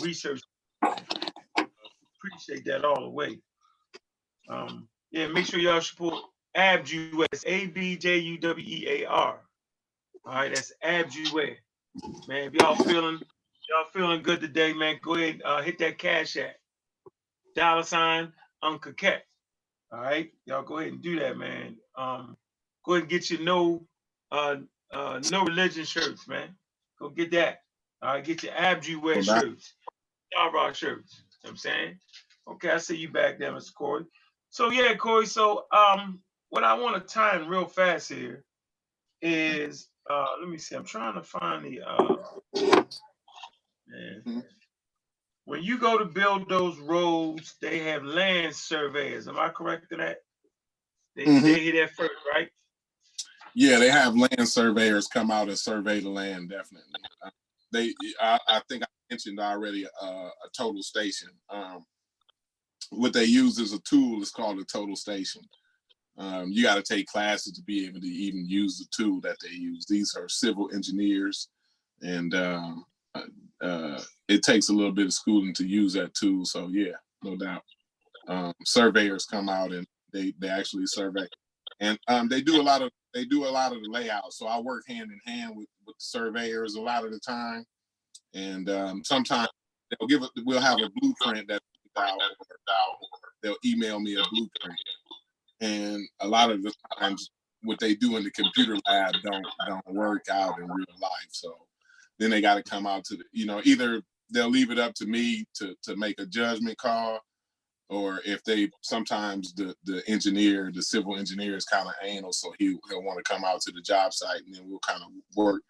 research. Appreciate that all the way. Yeah, make sure y'all support ABJUWER, ABJUWEAR. All right, that's ABJUWER. Man, if y'all feeling good today, man, go ahead hit that cash app. $ Uncle Cat. All right, y'all go ahead and do that, man. Go ahead and get your no religion shirts, man. Go get that. All right, get your ABJUWER shirts, Star Rock shirts. You know what I'm saying? Okay, I see you back there, Mr. Cory. So yeah, Cory. So what I want to time real fast here is let me see. I'm trying to find the man. When you go to build those roads, they have land surveyors. Am I correct in that? They hear that first, right? Yeah, they have land surveyors come out and survey the land. Definitely. I think I mentioned already a total station. What they use as a tool is called a total station. You got to take classes to be able to even use the tool that they use. These are civil engineers, and it takes a little bit of schooling to use that tool. So yeah, no doubt. Surveyors come out and they actually survey, and they do a lot of the layout. So I work hand in hand with the surveyors a lot of the time, and sometimes we'll have a blueprint that they'll email me a blueprint, and a lot of the times what they do in the computer lab don't work out in real life. So then they got to come out to either they'll leave it up to me to make a judgment call, or if they sometimes the civil engineer is kind of anal, so he'll want to come out to the job site, and then we'll kind of work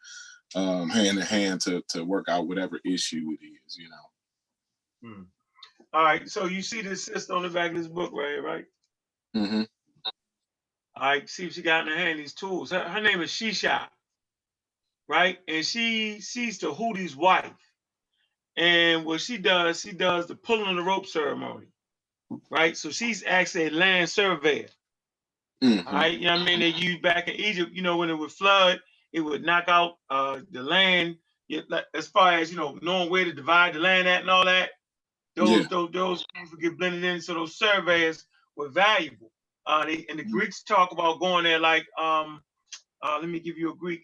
hand in hand to work out whatever issue it is, All right, so you see the sister on the back of this book right here, right? Mm-hmm. All right, see if she got in her hand these tools. Her name is Shisha, right? And she's the Hootie's wife. And what she does the pulling on the rope ceremony, right? So she's actually a land surveyor. Mm-hmm. All right, you know what I mean? They used back in Egypt, when it would flood, it would knock out the land. As far as knowing where to divide the land at and all that, those things would get blended in. So those surveys were valuable. The Greeks talk about going there like let me give you a Greek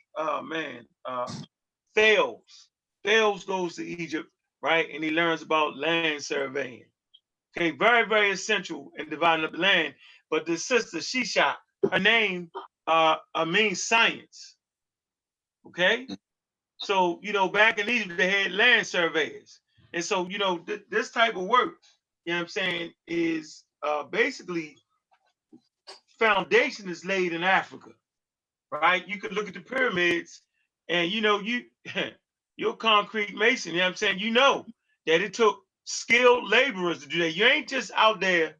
Thales. Thales goes to Egypt, right? And he learns about land surveying. Okay, very, very essential in dividing up the land. But the sister, Shisha, her name means science. Okay? So, back in Egypt, they had land surveyors. And so, this type of work, you know what I'm saying, is basically foundation is laid in Africa, right? You could look at the pyramids and, you're a concrete mason, you know what I'm saying? You know that it took skilled laborers to do that. You ain't just out there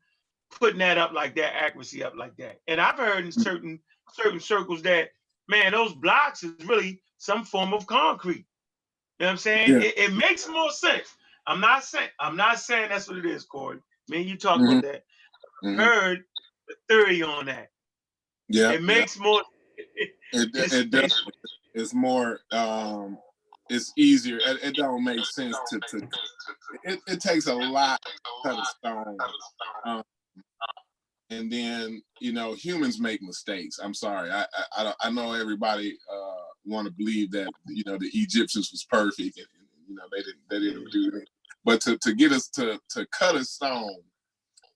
putting that up like that, accuracy up like that. And I've heard in certain circles that, man, those blocks is really some form of concrete. You know what I'm saying? Yeah. It makes more sense. I'm not saying that's what it is, Cory. Me and you talk about that. I heard the theory on that. Yeah. It makes more it does. It's more it's easier. It don't make sense to it takes a lot to cut a stone. And then humans make mistakes. I'm sorry. I know everybody want to believe that the Egyptians was perfect, and they didn't do it. But to get us to cut a stone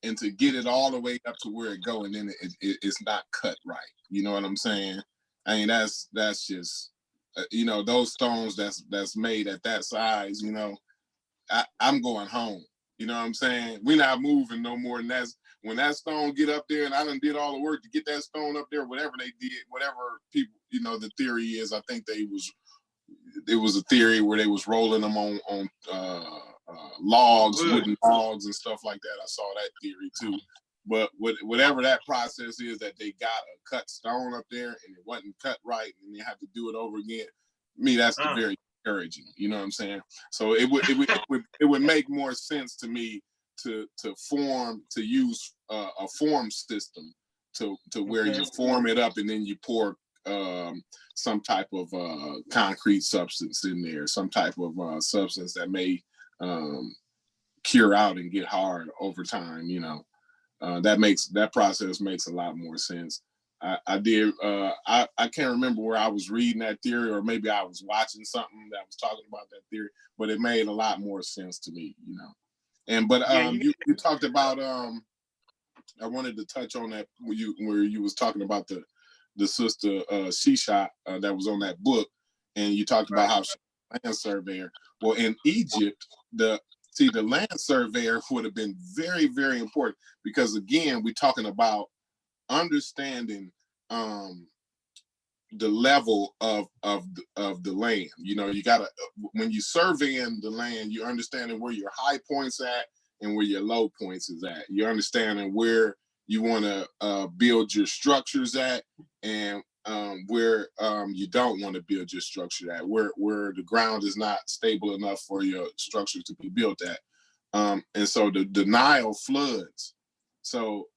and to get it all the way up to where it go, and then it's not cut right. You know what I'm saying? I mean that's just those stones that's made at that size. I'm going home. You know what I'm saying? We're not moving no more. And when that stone get up there, and I done did all the work to get that stone up there, whatever they did, whatever people, the theory is, I think it was a theory where they was rolling them on logs, wooden logs and stuff like that. I saw that theory too. But whatever that process is that they got a cut stone up there and it wasn't cut right and they have to do it over again, me, that's the very encouraging. You know what I'm saying? So it would make more sense to me to use a form system to where you form it up and then you pour some type of concrete substance in there, some type of substance that may cure out and get hard over time. You know, that process makes a lot more sense. I can't remember where I was reading that theory, or maybe I was watching something that was talking about that theory, but it made a lot more sense to me, you know. And but you talked about I wanted to touch on that where you was talking about the sister Shisha that was on that book, and you talked about how she was a land surveyor. Well, in Egypt, the land surveyor would have been very, very important, because again, we're talking about understanding the level of the land. You know, you gotta, when you surveying the land, you're understanding where your high points at and where your low points is at. You're understanding where you want to build your structures at, and where you don't want to build your structure at, where the ground is not stable enough for your structure to be built at. And so the Nile floods. So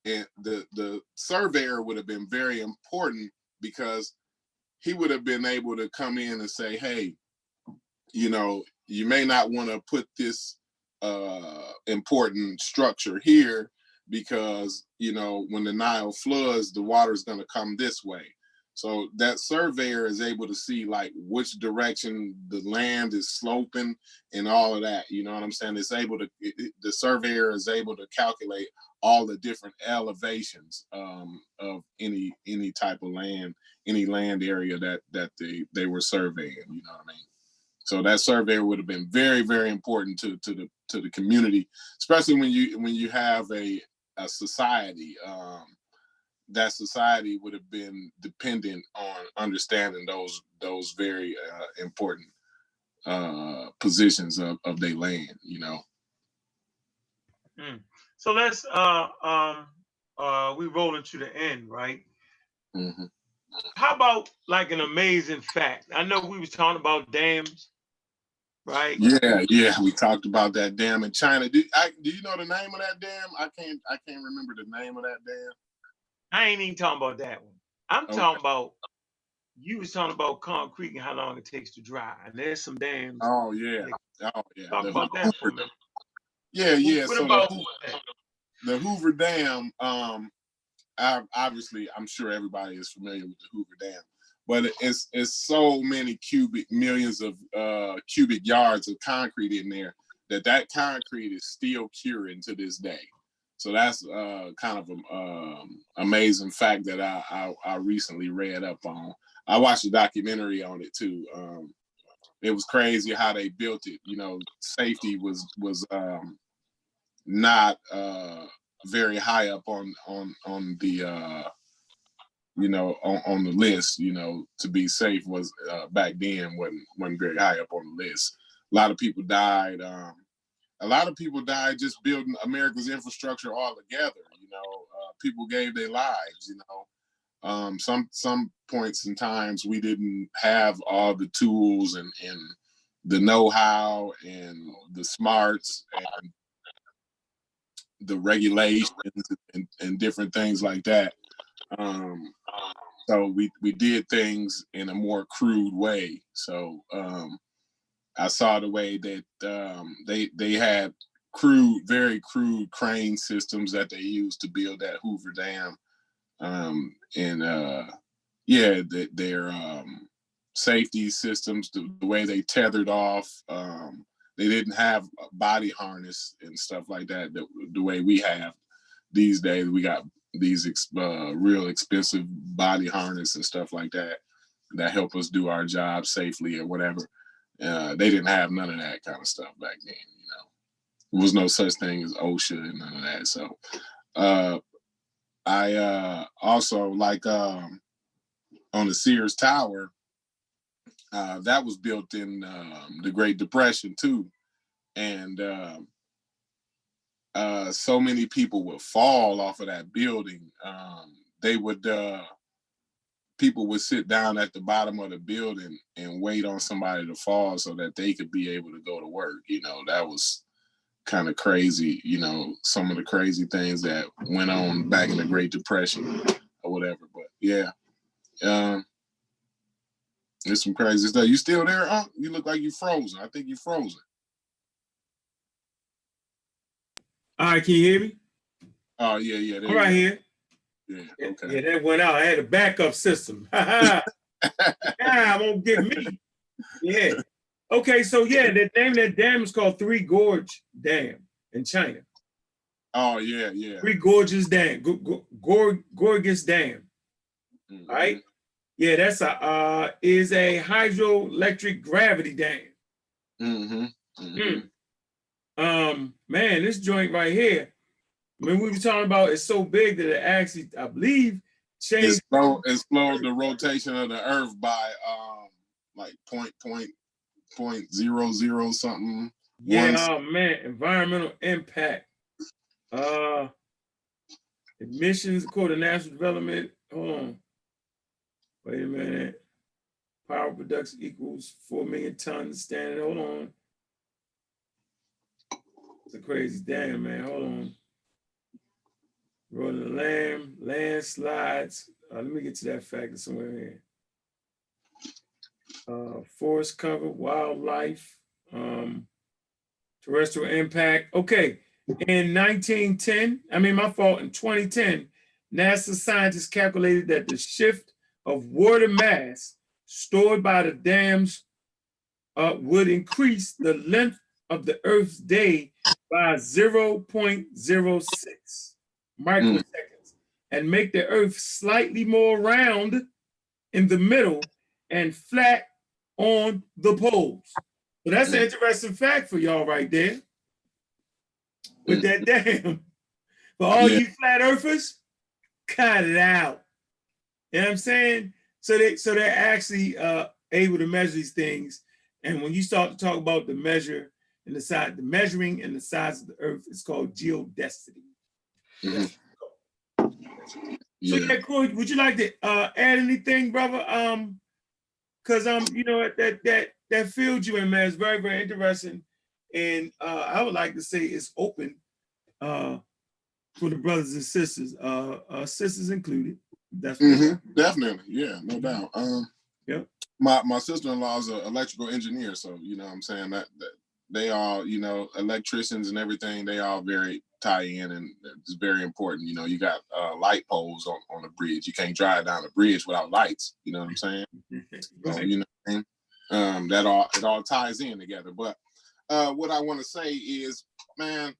and the surveyor would have been very important, because he would have been able to come in and say, hey, you know, you may not want to put this important structure here, because, you know, when the Nile floods, the water is going to come this way. So that surveyor is able to see like which direction the land is sloping and all of that. You know what I'm saying? The surveyor is able to calculate all the different elevations of any type of land, any land area that they were surveying. You know what I mean? So that surveyor would have been very, very important to the community, especially when you have a society. That society would have been dependent on understanding those very important positions of their land, you know. So let's we rolling to the end, right? Mm-hmm. How about like an amazing fact? I know we was talking about dams, right? Yeah, we talked about that dam in China. Do you know the name of that dam? I can't remember the name of that dam. I ain't even talking about that one. I'm Okay. talking about, you was talking about concrete and how long it takes to dry. And there's some dams. Oh yeah. Talk about that for a minute. Yeah. What So about the Hoover Dam, obviously, I'm sure everybody is familiar with the Hoover Dam, but it's so many millions of cubic yards of concrete in there that concrete is still curing to this day. So that's kind of an amazing fact that I recently read up on. I watched a documentary on it too. It was crazy how they built it. You know, safety was not very high up on the you know, on the list. You know, to be safe was back then wasn't very high up on the list. A lot of people died. A lot of people died just building America's infrastructure all together. You know, people gave their lives. You know, some points in times we didn't have all the tools and the know-how and the smarts and the regulations and different things like that. So we did things in a more crude way. So I saw the way that they had very crude crane systems that they used to build that Hoover Dam, and their safety systems, the way they tethered off. They didn't have a body harness and stuff like that the way we have these days. We got these real expensive body harness and stuff like that help us do our job safely or whatever. They didn't have none of that kind of stuff back then. You know, there was no such thing as OSHA and none of that. So I also like on the Sears Tower. That was built in the Great Depression too, and so many people would fall off of that building. They would people would sit down at the bottom of the building and wait on somebody to fall so that they could be able to go to work. You know, that was kind of crazy, you know, some of the crazy things that went on back in the Great Depression or whatever. But yeah, it's some crazy stuff. You still there, huh? You look like you frozen. I think you frozen. All right, can you hear me? Oh, yeah. I'm right here. Yeah, okay. Yeah, that went out. I had a backup system. Yeah, won't get me. Yeah. Okay, so yeah, the name of that dam is called Three Gorge Dam in China. Oh, yeah. Three Gorges Dam, Gorges Dam. Mm-hmm. All right. Yeah, that's is a hydroelectric gravity dam. Man, this joint right here. I mean, we were talking about it's so big that it actually, I believe, changed. It slowed the rotation of the Earth by like point zero zero something. Yeah, man, environmental impact. Emissions according to national development. Hold on. Wait a minute. Power production equals 4 million tons standard. Hold on. It's a crazy damn, man. Hold on. Rolling the landslides. Let me get to that factor somewhere here. Forest cover, wildlife, terrestrial impact. Okay. In 2010, NASA scientists calculated that the shift of water mass stored by the dams would increase the length of the Earth's day by 0.06 microseconds and make the Earth slightly more round in the middle and flat on the poles. So that's an interesting fact for y'all right there. With that dam. For all you flat earthers, cut it out. You know what I'm saying? So they're actually able to measure these things. And when you start to talk about the measuring and the size of the earth, it's called geodesity. So yeah, Cory, would you like to add anything, brother? Because you know that field you in, man, is very, very interesting. And I would like to say it's open for the brothers and sisters, sisters included. That's definitely, yeah, no doubt. Yep. My sister-in-law is an electrical engineer, so you know what I'm saying that they all, you know, electricians and everything, they all very tie in, and it's very important. You know, you got light poles on the bridge. You can't drive down the bridge without lights. You know what I'm saying? Right. So, you know what I mean? It all ties in together. But what I want to say is, man,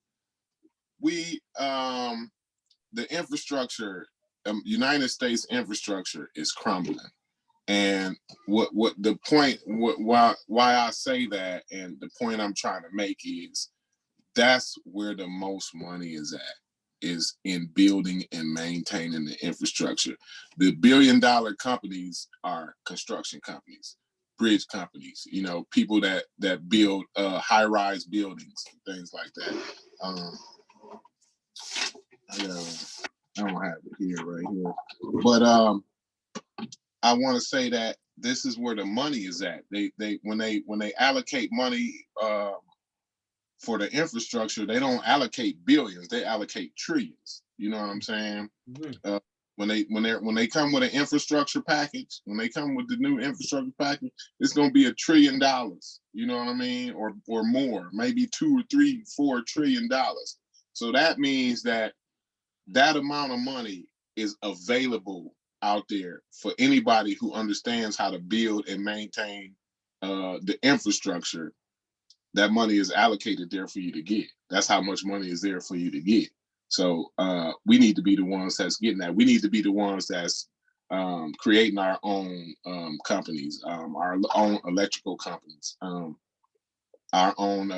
we the infrastructure, United States infrastructure is crumbling. And what the point, why I say that, and the point I'm trying to make is that's where the most money is at, is in building and maintaining the infrastructure. The billion-dollar companies are construction companies, bridge companies, you know, people that build high-rise buildings, things like that. I don't have it here right here, but I want to say that this is where the money is at. They when they allocate money for the infrastructure, they don't allocate billions, they allocate trillions. You know what I'm saying? When they come with an infrastructure package, when they come with the new infrastructure package, it's gonna be $1 trillion. You know what I mean? Or more, maybe 2 or 3, $4 trillion. So that means that amount of money is available out there for anybody who understands how to build and maintain the infrastructure. That money is allocated there for you to get. That's how much money is there for you to get. So we need to be the ones that's getting that. We need to be the ones that's creating our own companies, our own electrical companies, our own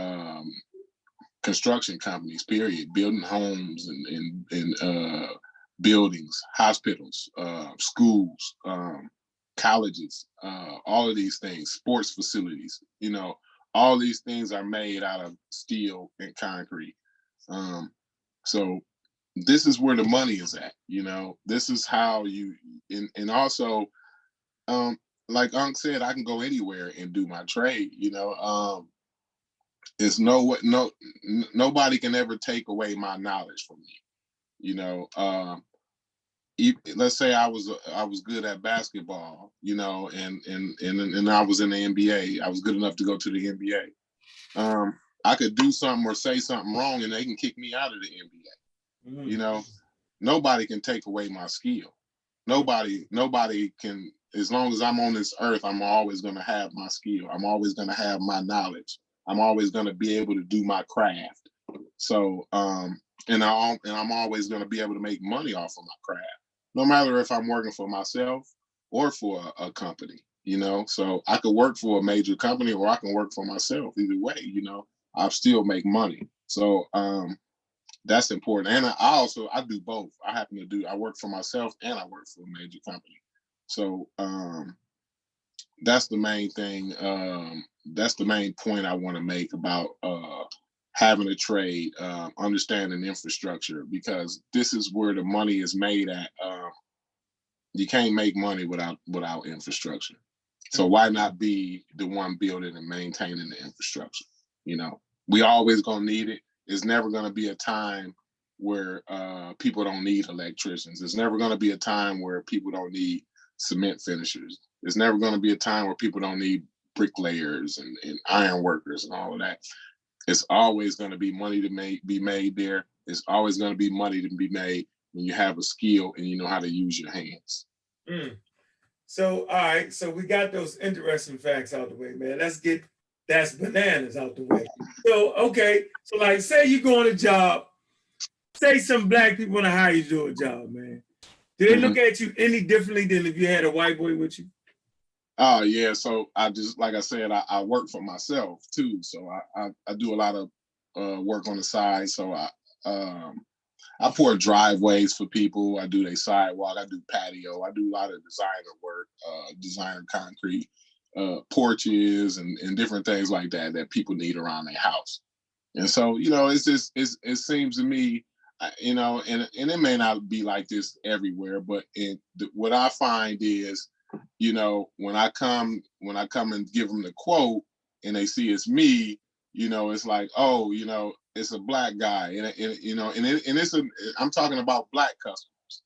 construction companies, period, building homes and buildings, hospitals, schools, colleges, all of these things, sports facilities, you know, all these things are made out of steel and concrete. So this is where the money is at, you know. This is how you, and also like Unc said, I can go anywhere and do my trade. It's nobody can ever take away my knowledge from me. Let's say I was good at basketball, and I was in the NBA. I was good enough to go to the NBA. I could do something or say something wrong, and they can kick me out of the NBA. Nobody can take away my skill. Nobody can. As long as I'm on this earth, I'm always going to have my skill. I'm always going to have my knowledge. I'm always going to be able to do my craft. So, and I'm always going to be able to make money off of my craft, no matter if I'm working for myself or for a company. So I could work for a major company or I can work for myself. Either way, I'll still make money. So that's important. And I do both. I work for myself and I work for a major company. So that's the main thing. That's the main point I want to make about having a trade, understanding infrastructure, because this is where the money is made at. You can't make money without infrastructure. So why not be the one building and maintaining the infrastructure? We always gonna need it. It's never gonna be a time where people don't need electricians. There's never gonna be a time where people don't need cement finishers. There's never gonna be a time where people don't need bricklayers and iron workers and all of that. It's always gonna be money to be made there. It's always gonna be money to be made when you have a skill and you know how to use your hands. So, all right. So we got those interesting facts out the way, man. Let's get that's bananas out the way. So, okay. So, like, say you go on a job, say some black people want to hire you to do a job, man. Do they look at you any differently than if you had a white boy with you? Oh, yeah. So I just, like I said, I work for myself too. So I do a lot of work on the side. So I pour driveways for people. I do their sidewalk. I do patio. I do a lot of designer work, designer concrete, porches and different things like that people need around their house. And so, it seems to me, and it may not be like this everywhere, but what I find is, when I come and give them the quote and they see it's me, it's like, oh, it's a black guy, and I'm talking about black customers.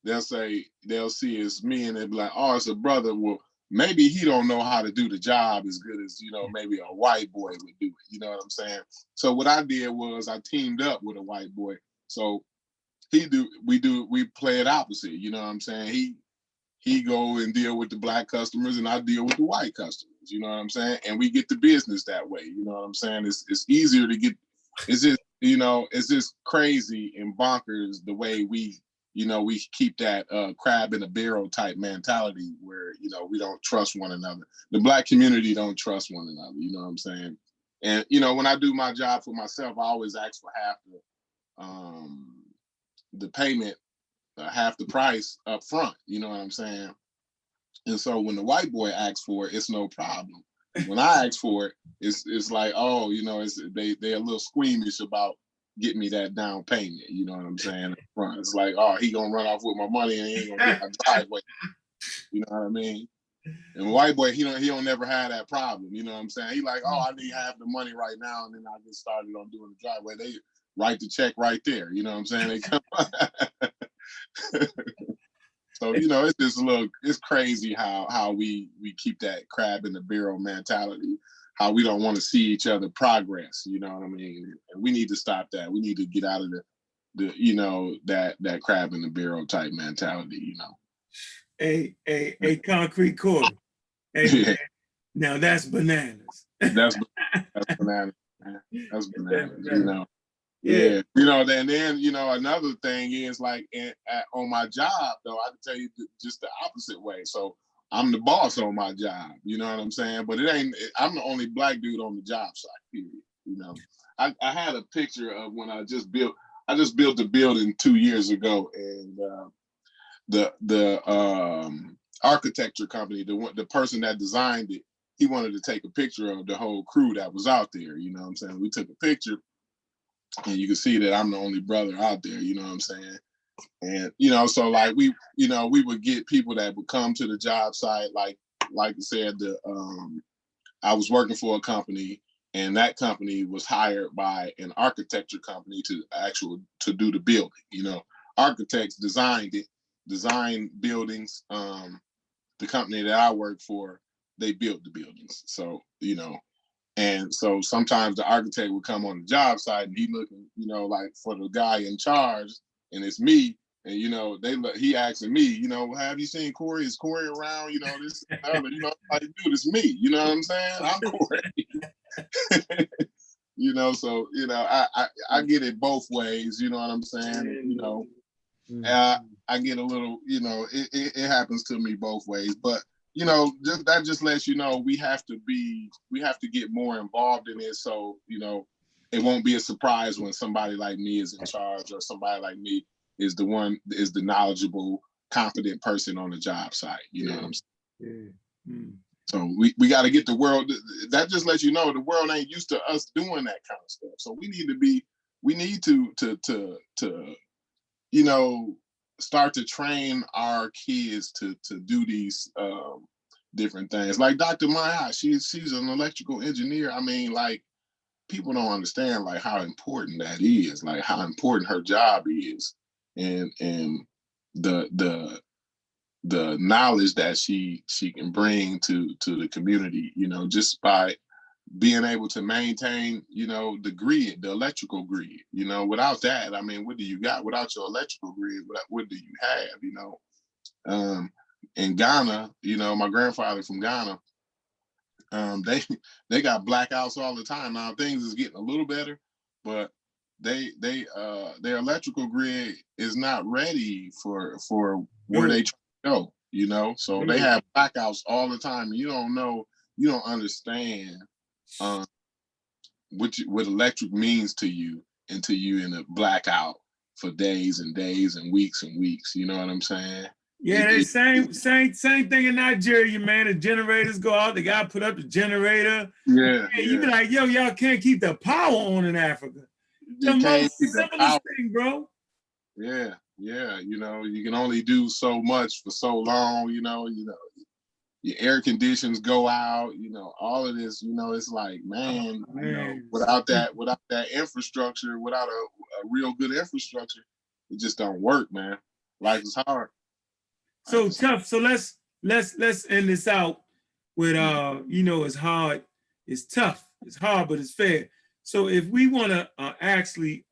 They'll see it's me and they'll be like, oh, it's a brother. Well, maybe he don't know how to do the job as good as maybe a white boy would do it. You know what I'm saying? So what I did was I teamed up with a white boy. So we play it opposite. You know what I'm saying? He go and deal with the black customers and I deal with the white customers. You know what I'm saying? And we get the business that way. You know what I'm saying? It's easier to get. It's just it's just crazy and bonkers the way we keep that crab in a barrel type mentality where we don't trust one another. The black community don't trust one another. You know what I'm saying? And when I do my job for myself, I always ask for half the payment, half the price up front. You know what I'm saying? And so when the white boy asks for it, it's no problem. When I ask for it, it's like, oh, they're a little squeamish about getting me that down payment. You know what I'm saying? Up front. It's like, oh, he gonna run off with my money and he ain't gonna get my driveway. You know what I mean? And white boy, he don't never have that problem. You know what I'm saying? He like, oh, I need half the money right now, and then I get started on doing the driveway. They write the check right there. You know what I'm saying? They come. So it's just it's crazy how we keep that crab in the barrel mentality, how we don't want to see each other progress. You know what I mean? And we need to stop that. We need to get out of that crab in the barrel type mentality. A concrete Cory. Yeah. Now that's bananas. That's bananas. Man. That's bananas. Yeah. And then another thing is like on my job though, I can tell you just the opposite way. So I'm the boss on my job. You know what I'm saying? But I'm the only black dude on the job site. Period. I had a picture of when I just built the building 2 years ago, and the architecture company, the person that designed it, he wanted to take a picture of the whole crew that was out there. You know what I'm saying? We took a picture, and you can see that I'm the only brother out there. You know what I'm saying? And so like we would get people that would come to the job site, like I said, I was working for a company, and that company was hired by an architecture company to do the building. Architects designed buildings. The company that I work for, they built the buildings. So, and so sometimes the architect would come on the job site and he looking, like for the guy in charge, and it's me. And he asking me, have you seen Cory? Is Cory around? This and other. Like, dude, it's me. You know what I'm saying? I'm Cory. So I get it both ways. You know what I'm saying? I get a little. It happens to me both ways. But that just lets you know we have to get more involved in it. So it won't be a surprise when somebody like me is in charge, or somebody like me is the knowledgeable, confident person on the job site. You know what I'm saying? Yeah. So we got to get the world. That just lets you know the world ain't used to us doing that kind of stuff. So we need to start to train our kids to do these different things. Like Dr. Maya, she's an electrical engineer. I mean, like, people don't understand like how important that is, like how important her job is, and the knowledge that she can bring to the community, just by being able to maintain, the grid, the electrical grid. Without that, I mean, what do you got? Without your electrical grid, what do you have? In Ghana, my grandfather from Ghana, they got blackouts all the time. Now things is getting a little better, but their electrical grid is not ready for where they try to go. So they have blackouts all the time. You don't understand what electric means to you until you in a blackout for days and days and weeks. You know what I'm saying? Yeah, they same thing in Nigeria, man. The generators go out, they gotta put up the generator. Yeah. You be like, yo, y'all can't keep the power on in Africa. The most simplest thing, bro. Yeah. You can only do so much for so long, your air conditions go out, all of this, it's like, man, without that infrastructure, without a real good infrastructure, it just don't work, man. Life is hard. So tough. So let's end this out with it's hard, it's tough, it's hard, but it's fair. So if we want to actually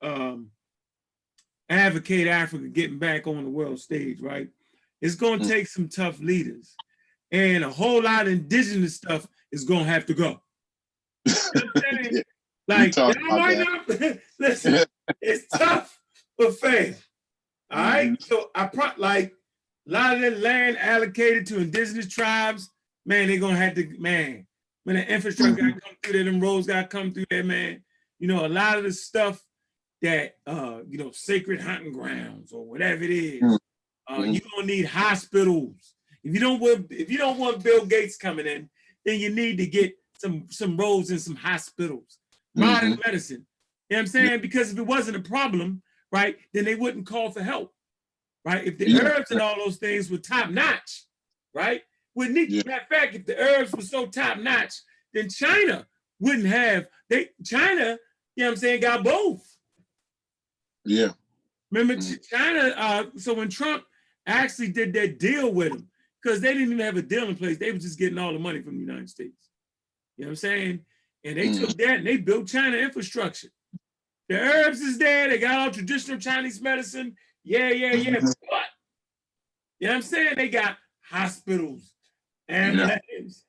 advocate Africa getting back on the world stage, right? It's going to take some tough leaders, and a whole lot of indigenous stuff is going to have to go. You know what I'm saying? Like, listen, it's tough but fair. All right. So like, a lot of that land allocated to indigenous tribes, man, they're gonna have to, man, when the infrastructure gotta come through there, them roads gotta come through there, man. A lot of the stuff that sacred hunting grounds or whatever it is, you're gonna need hospitals. If you don't want Bill Gates coming in, then you need to get some roads and some hospitals. Modern medicine. You know what I'm saying? Because if it wasn't a problem, right, then they wouldn't call for help. Right? If the herbs and all those things were top notch, right? Matter of fact, if the herbs were so top notch, then China wouldn't have China, got both. Yeah. Remember China, so when Trump actually did that deal with them, because they didn't even have a deal in place, they were just getting all the money from the United States. You know what I'm saying? And they took that and they built China infrastructure. The herbs is there, they got all traditional Chinese medicine. Yeah. But what? You know what I'm saying? They got hospitals, ambulance,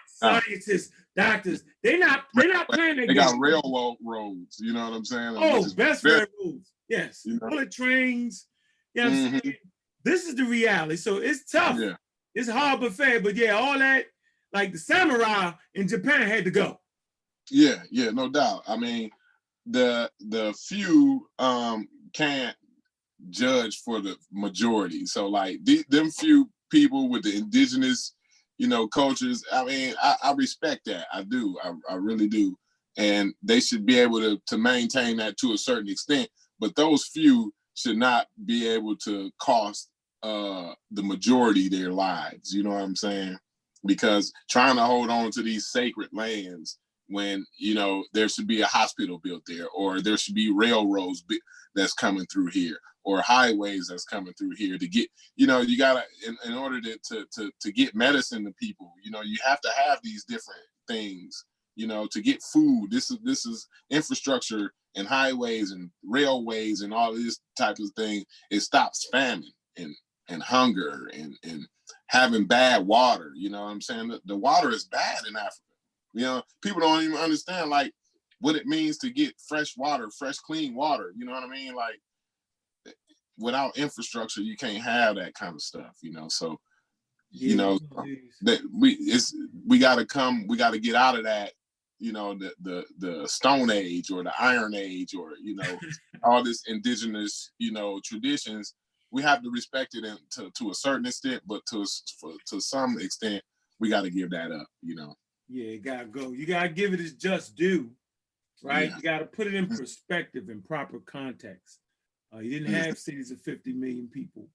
scientists, doctors. They're not playing that game. They got railroads, you know what I'm saying? Oh, best railroads. Yes. Bullet trains. You know what I'm saying? This is the reality. So it's tough. Yeah. It's hard but fair. But all that, like the samurai in Japan had to go. Yeah, no doubt. I mean, the few can't judge for the majority. So like them few people with the indigenous, cultures, I mean, I respect that. I do. I really do. And they should be able to maintain that to a certain extent. But those few should not be able to cost the majority their lives. You know what I'm saying? Because trying to hold on to these sacred lands when, you know, there should be a hospital built there, or there should be railroads that's coming through here, or highways that's coming through here to get, you know, you gotta, in order to get medicine to people, you know, you have to have these different things, you know, to get food. This is infrastructure and highways and railways and all this type of thing. It stops famine and hunger and having bad water. You know what I'm saying? The water is bad in Africa. You know, people don't even understand like what it means to get fresh water, fresh, clean water. You know what I mean? Like, without infrastructure, you can't have that kind of stuff, you know? So, you know, that we got to get out of that, you know, the Stone Age or the Iron Age, or, you know, all this indigenous, you know, traditions. We have to respect it to a certain extent, but to some extent, we got to give that up, you know? Yeah, it gotta go. You gotta give it its just due, right? Yeah. You gotta put it in perspective, in proper context. You didn't have cities of 50 million people.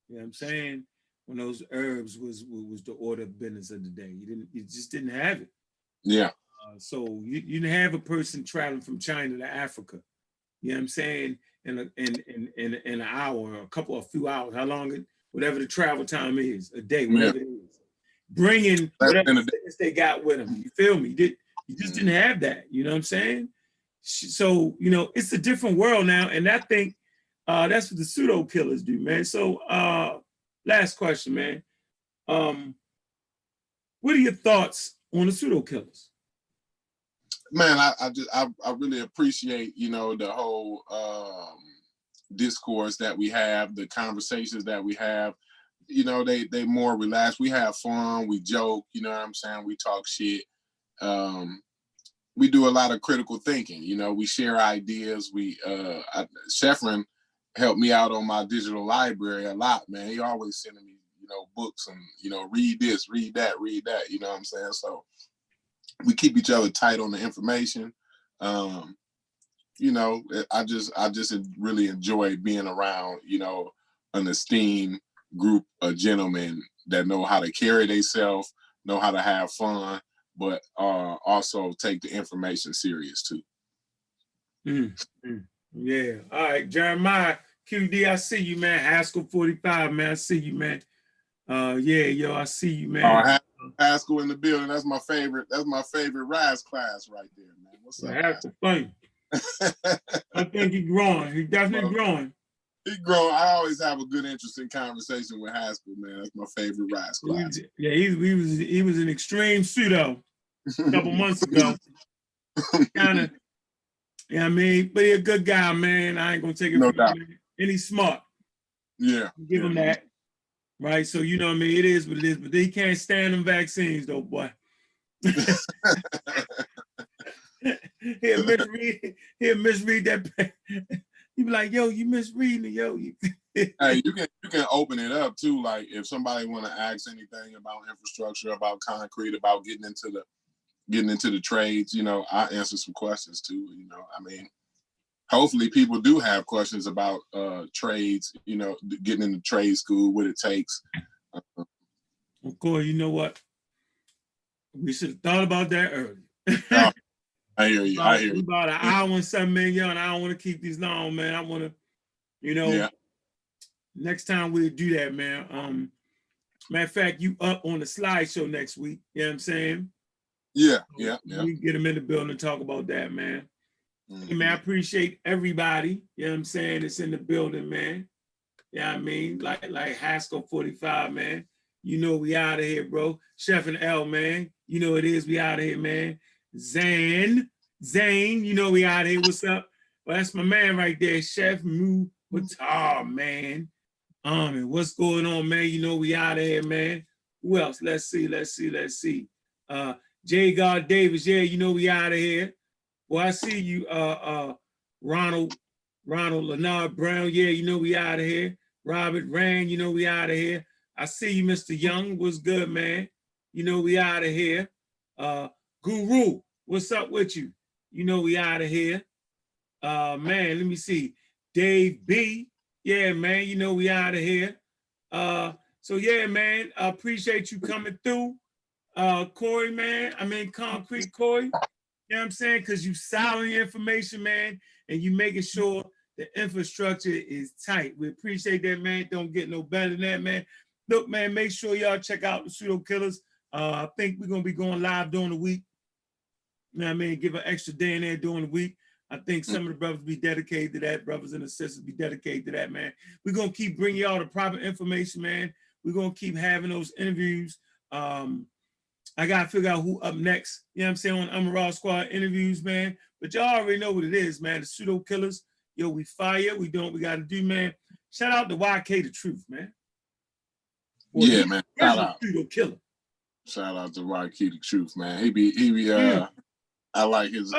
You know what I'm saying? When those herbs was the order of business of the day. You just didn't have it. Yeah. So you didn't have a person traveling from China to Africa. You know what I'm saying? In an hour, or a few hours, how long whatever the travel time is, a day, whatever it is. Bringing whatever sickness they got with them. You feel me? You just didn't have that. You know what I'm saying? So, you know, it's a different world now. And I think that's what the pseudo killers do, man. So last question, man. What are your thoughts on the pseudo killers? Man, I really appreciate, you know, the whole discourse that we have, the conversations that we have. You know, they more relaxed. We have fun, we joke, you know what I'm saying? We talk shit. We do a lot of critical thinking, you know, we share ideas. Sheffrin helped me out on my digital library a lot, man. He always sending me, you know, books and, you know, read this, read that, you know what I'm saying? So we keep each other tight on the information. You know, I just really enjoy being around, you know, an esteemed group of gentlemen that know how to carry themselves, know how to have fun, but also take the information serious too. Yeah. All right, Jeremiah QD, I see you, man. Haskell 45, man. I see you, man. Yeah, yo, I see you, man. Haskell in the building. That's my favorite. That's my favorite Rise class right there, man. What's up, Haskell? Funny. I think he's growing. He's definitely growing. He grown. I always have a good, interesting conversation with Haskell, man. That's my favorite Rise class. He was an extreme pseudo a couple months ago. Kind of, yeah, I mean, but he's a good guy, man. I ain't gonna take it from him. And he's smart. Yeah. Give him that. Right. So you know what I mean? It is what it is, but he can't stand them vaccines though, boy. He'll misread that. You be like, yo, you misreading it, yo. Hey, you can open it up too. Like if somebody want to ask anything about infrastructure, about concrete, about getting into the trades, you know, I answer some questions too. You know, I mean, hopefully people do have questions about trades, you know, getting into trade school, what it takes. Of course, you know what? We should have thought about that earlier. I hear you. About an hour and something, man, yo, and I don't want to keep these long, man. I want to, you know, next time we'll do that, man. Matter of fact, you up on the slideshow next week. You know what I'm saying? Yeah. We can get them in the building and talk about that, man. Hey, man, I appreciate everybody, you know what I'm saying, that's in the building, man. You know what I mean? Like Haskell 45, man. You know we out of here, bro. Chef and L, man. You know it is. We out of here, man. Zane, you know we out of here. What's up? Well, that's my man right there, Chef Mu Patar, man. And what's going on, man? You know we out of here, man. Who else? Let's see. J. God Davis, yeah, you know we out of here. Well, I see you, Ronald Leonard Brown, yeah, you know we out of here. Robert Rand, you know we out of here. I see you, Mr. Young, what's good, man? You know we out of here. Guru, what's up with you? You know we out of here. Man, let me see. Dave B, Yeah, man, you know we out of here. So yeah, man, I appreciate you coming through. Cory, man, I mean Concrete Cory, you know what I'm saying? Because you solid information, man, and you making sure the infrastructure is tight. We appreciate that, man. Don't get no better than that, man. Look, man, make sure y'all check out the Pseudo Killers. I think we're gonna be going live during the week. You know what I mean? Give an extra day in there during the week. I think some of the brothers be dedicated to that. Brothers and sisters be dedicated to that, man. We're going to keep bringing y'all the proper information, man. We're going to keep having those interviews. I got to figure out who up next, you know what I'm saying, on Raw Squad interviews, man. But y'all already know what it is, man. The Pseudo Killers. Yo, we fire. We doing what we got to do, man. Shout out to YK The Truth, man. Well, yeah, man. Shout out. Pseudo Killer. Shout out to YK The Truth, man. He be I like his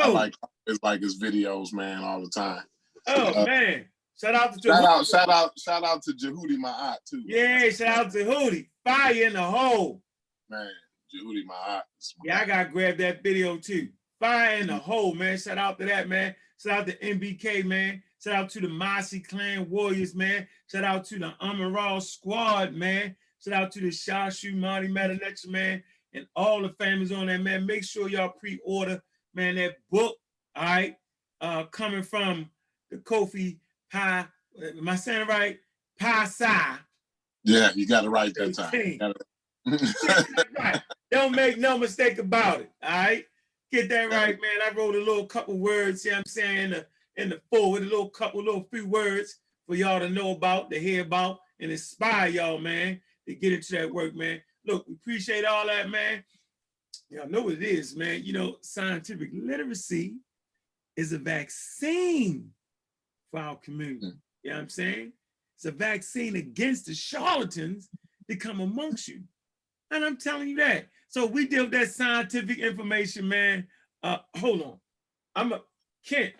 his videos, man, all the time. Oh man. Shout out to shout out to Jehudi Ma'at too. Yeah, shout out to Jehudi. Fire in the hole. Man, Jehudi Ma'at. Yeah, I gotta grab that video too. Fire in the hole, man. Shout out to that, man. Shout out to MBK, man. Shout out to the Mossy Clan Warriors, man. Shout out to the Raw Squad, man. Shout out to the Shashu Monty Metanex, man, and all the families on that, man. Make sure y'all pre-order, man, that book, all right, coming from the Kofi Pi, am I saying it right? Pi Psi. Yeah, you got it right that time. Right. Don't make no mistake about it, all right? Get that right, man. I wrote a little couple words, you know what I'm saying, in the forward, a few words for y'all to know about, to hear about, and inspire y'all, man, to get into that work, man. Look, we appreciate all that, man. Y'all know what it is, man. You know, scientific literacy is a vaccine for our community. You know what I'm saying? It's a vaccine against the charlatans that come amongst you. And I'm telling you that. So we deal with that scientific information, man. Hold on. Kent.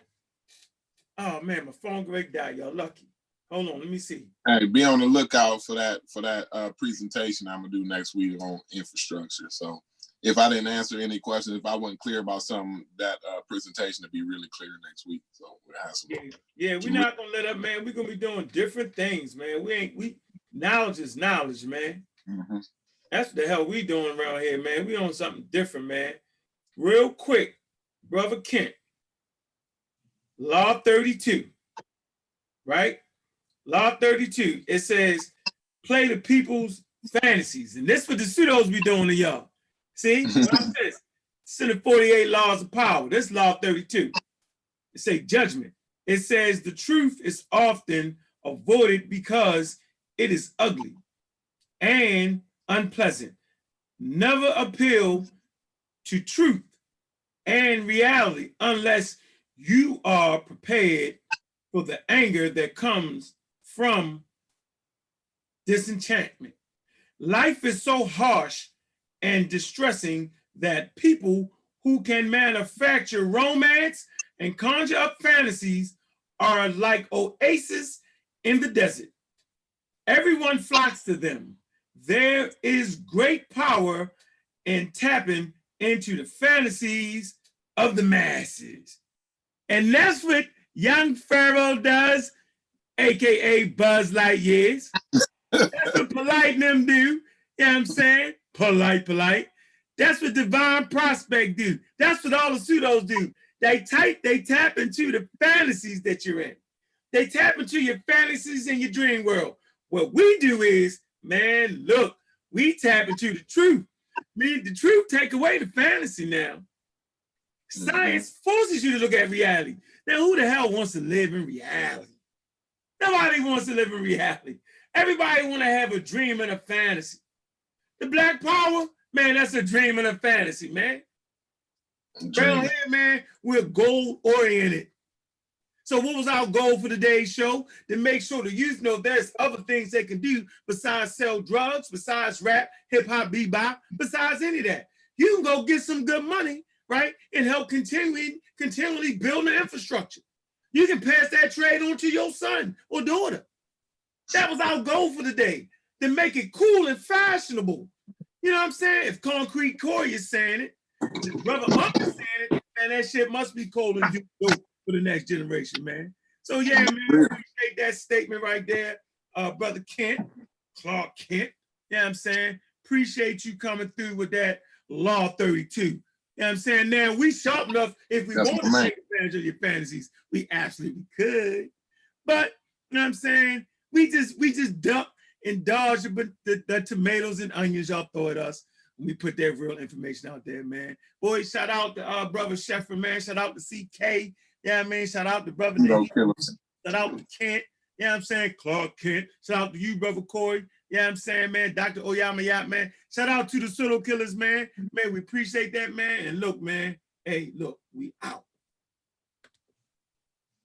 Oh man, my phone great die, y'all lucky. Hold on, let me see. Hey, be on the lookout for that presentation I'm gonna do next week on infrastructure. So if I didn't answer any questions, if I wasn't clear about something, that presentation will be really clear next week. So we'll have some. Yeah, we're not gonna let up, man. We're gonna be doing different things, man. Knowledge is knowledge, man. Mm-hmm. That's what the hell we doing around here, man. We on something different, man. Real quick, Brother Kent. Law 32, right? Law 32, it says, play the people's fantasies. And this what the pseudos be doing to y'all. See, watch this. Senate 48 laws of power. This law 32. It say judgment. It says the truth is often avoided because it is ugly and unpleasant. Never appeal to truth and reality unless you are prepared for the anger that comes from disenchantment. Life is so harsh and distressing that people who can manufacture romance and conjure up fantasies are like oases in the desert. Everyone flocks to them. There is great power in tapping into the fantasies of the masses. And that's what young Pharaoh does, AKA Buzz Lightyears. That's what Polite and them do. You know what I'm saying? Polite. That's what Divine Prospect do. That's what all the pseudos do. They tap into the fantasies that you're in. They tap into your fantasies in your dream world. What we do is, man, look, we tap into the truth. The truth take away the fantasy now. Science forces you to look at reality. Now, who the hell wants to live in reality? Nobody wants to live in reality. Everybody want to have a dream and a fantasy. The Black Power, man, that's a dream and a fantasy, man. Around here, man, we're goal-oriented. So what was our goal for today's show? To make sure the youth know there's other things they can do besides sell drugs, besides rap, hip-hop, bebop, besides any of that. You can go get some good money, right? And help continually build the infrastructure. You can pass that trade on to your son or daughter. That was our goal for the day, to make it cool and fashionable. You know what I'm saying? If Concrete Cory is saying it, if Brother Uncle is saying it, man, that shit must be cold and dope for the next generation, man. So yeah, man, appreciate that statement right there, Brother Kent, Clark Kent. You know what I'm saying? Appreciate you coming through with that Law 32. You know what I'm saying? Now, we sharp enough, if we want to take advantage of your fantasies, we absolutely could. But, you know what I'm saying? We just dump and dodge the tomatoes and onions y'all throw at us. We put that real information out there, man. Boy, shout out to brother Sheffer, man. Shout out to CK. Yeah, I mean, shout out to brother Nate. Shout out to Kent. Yeah, you know I'm saying, Clark Kent. Shout out to you, brother Cory. Yeah, you know I'm saying, man, Dr. Oyama Yap, man. Shout out to the Pseudo Killers, man. Man, we appreciate that, man. And look, man. Hey, look, we out.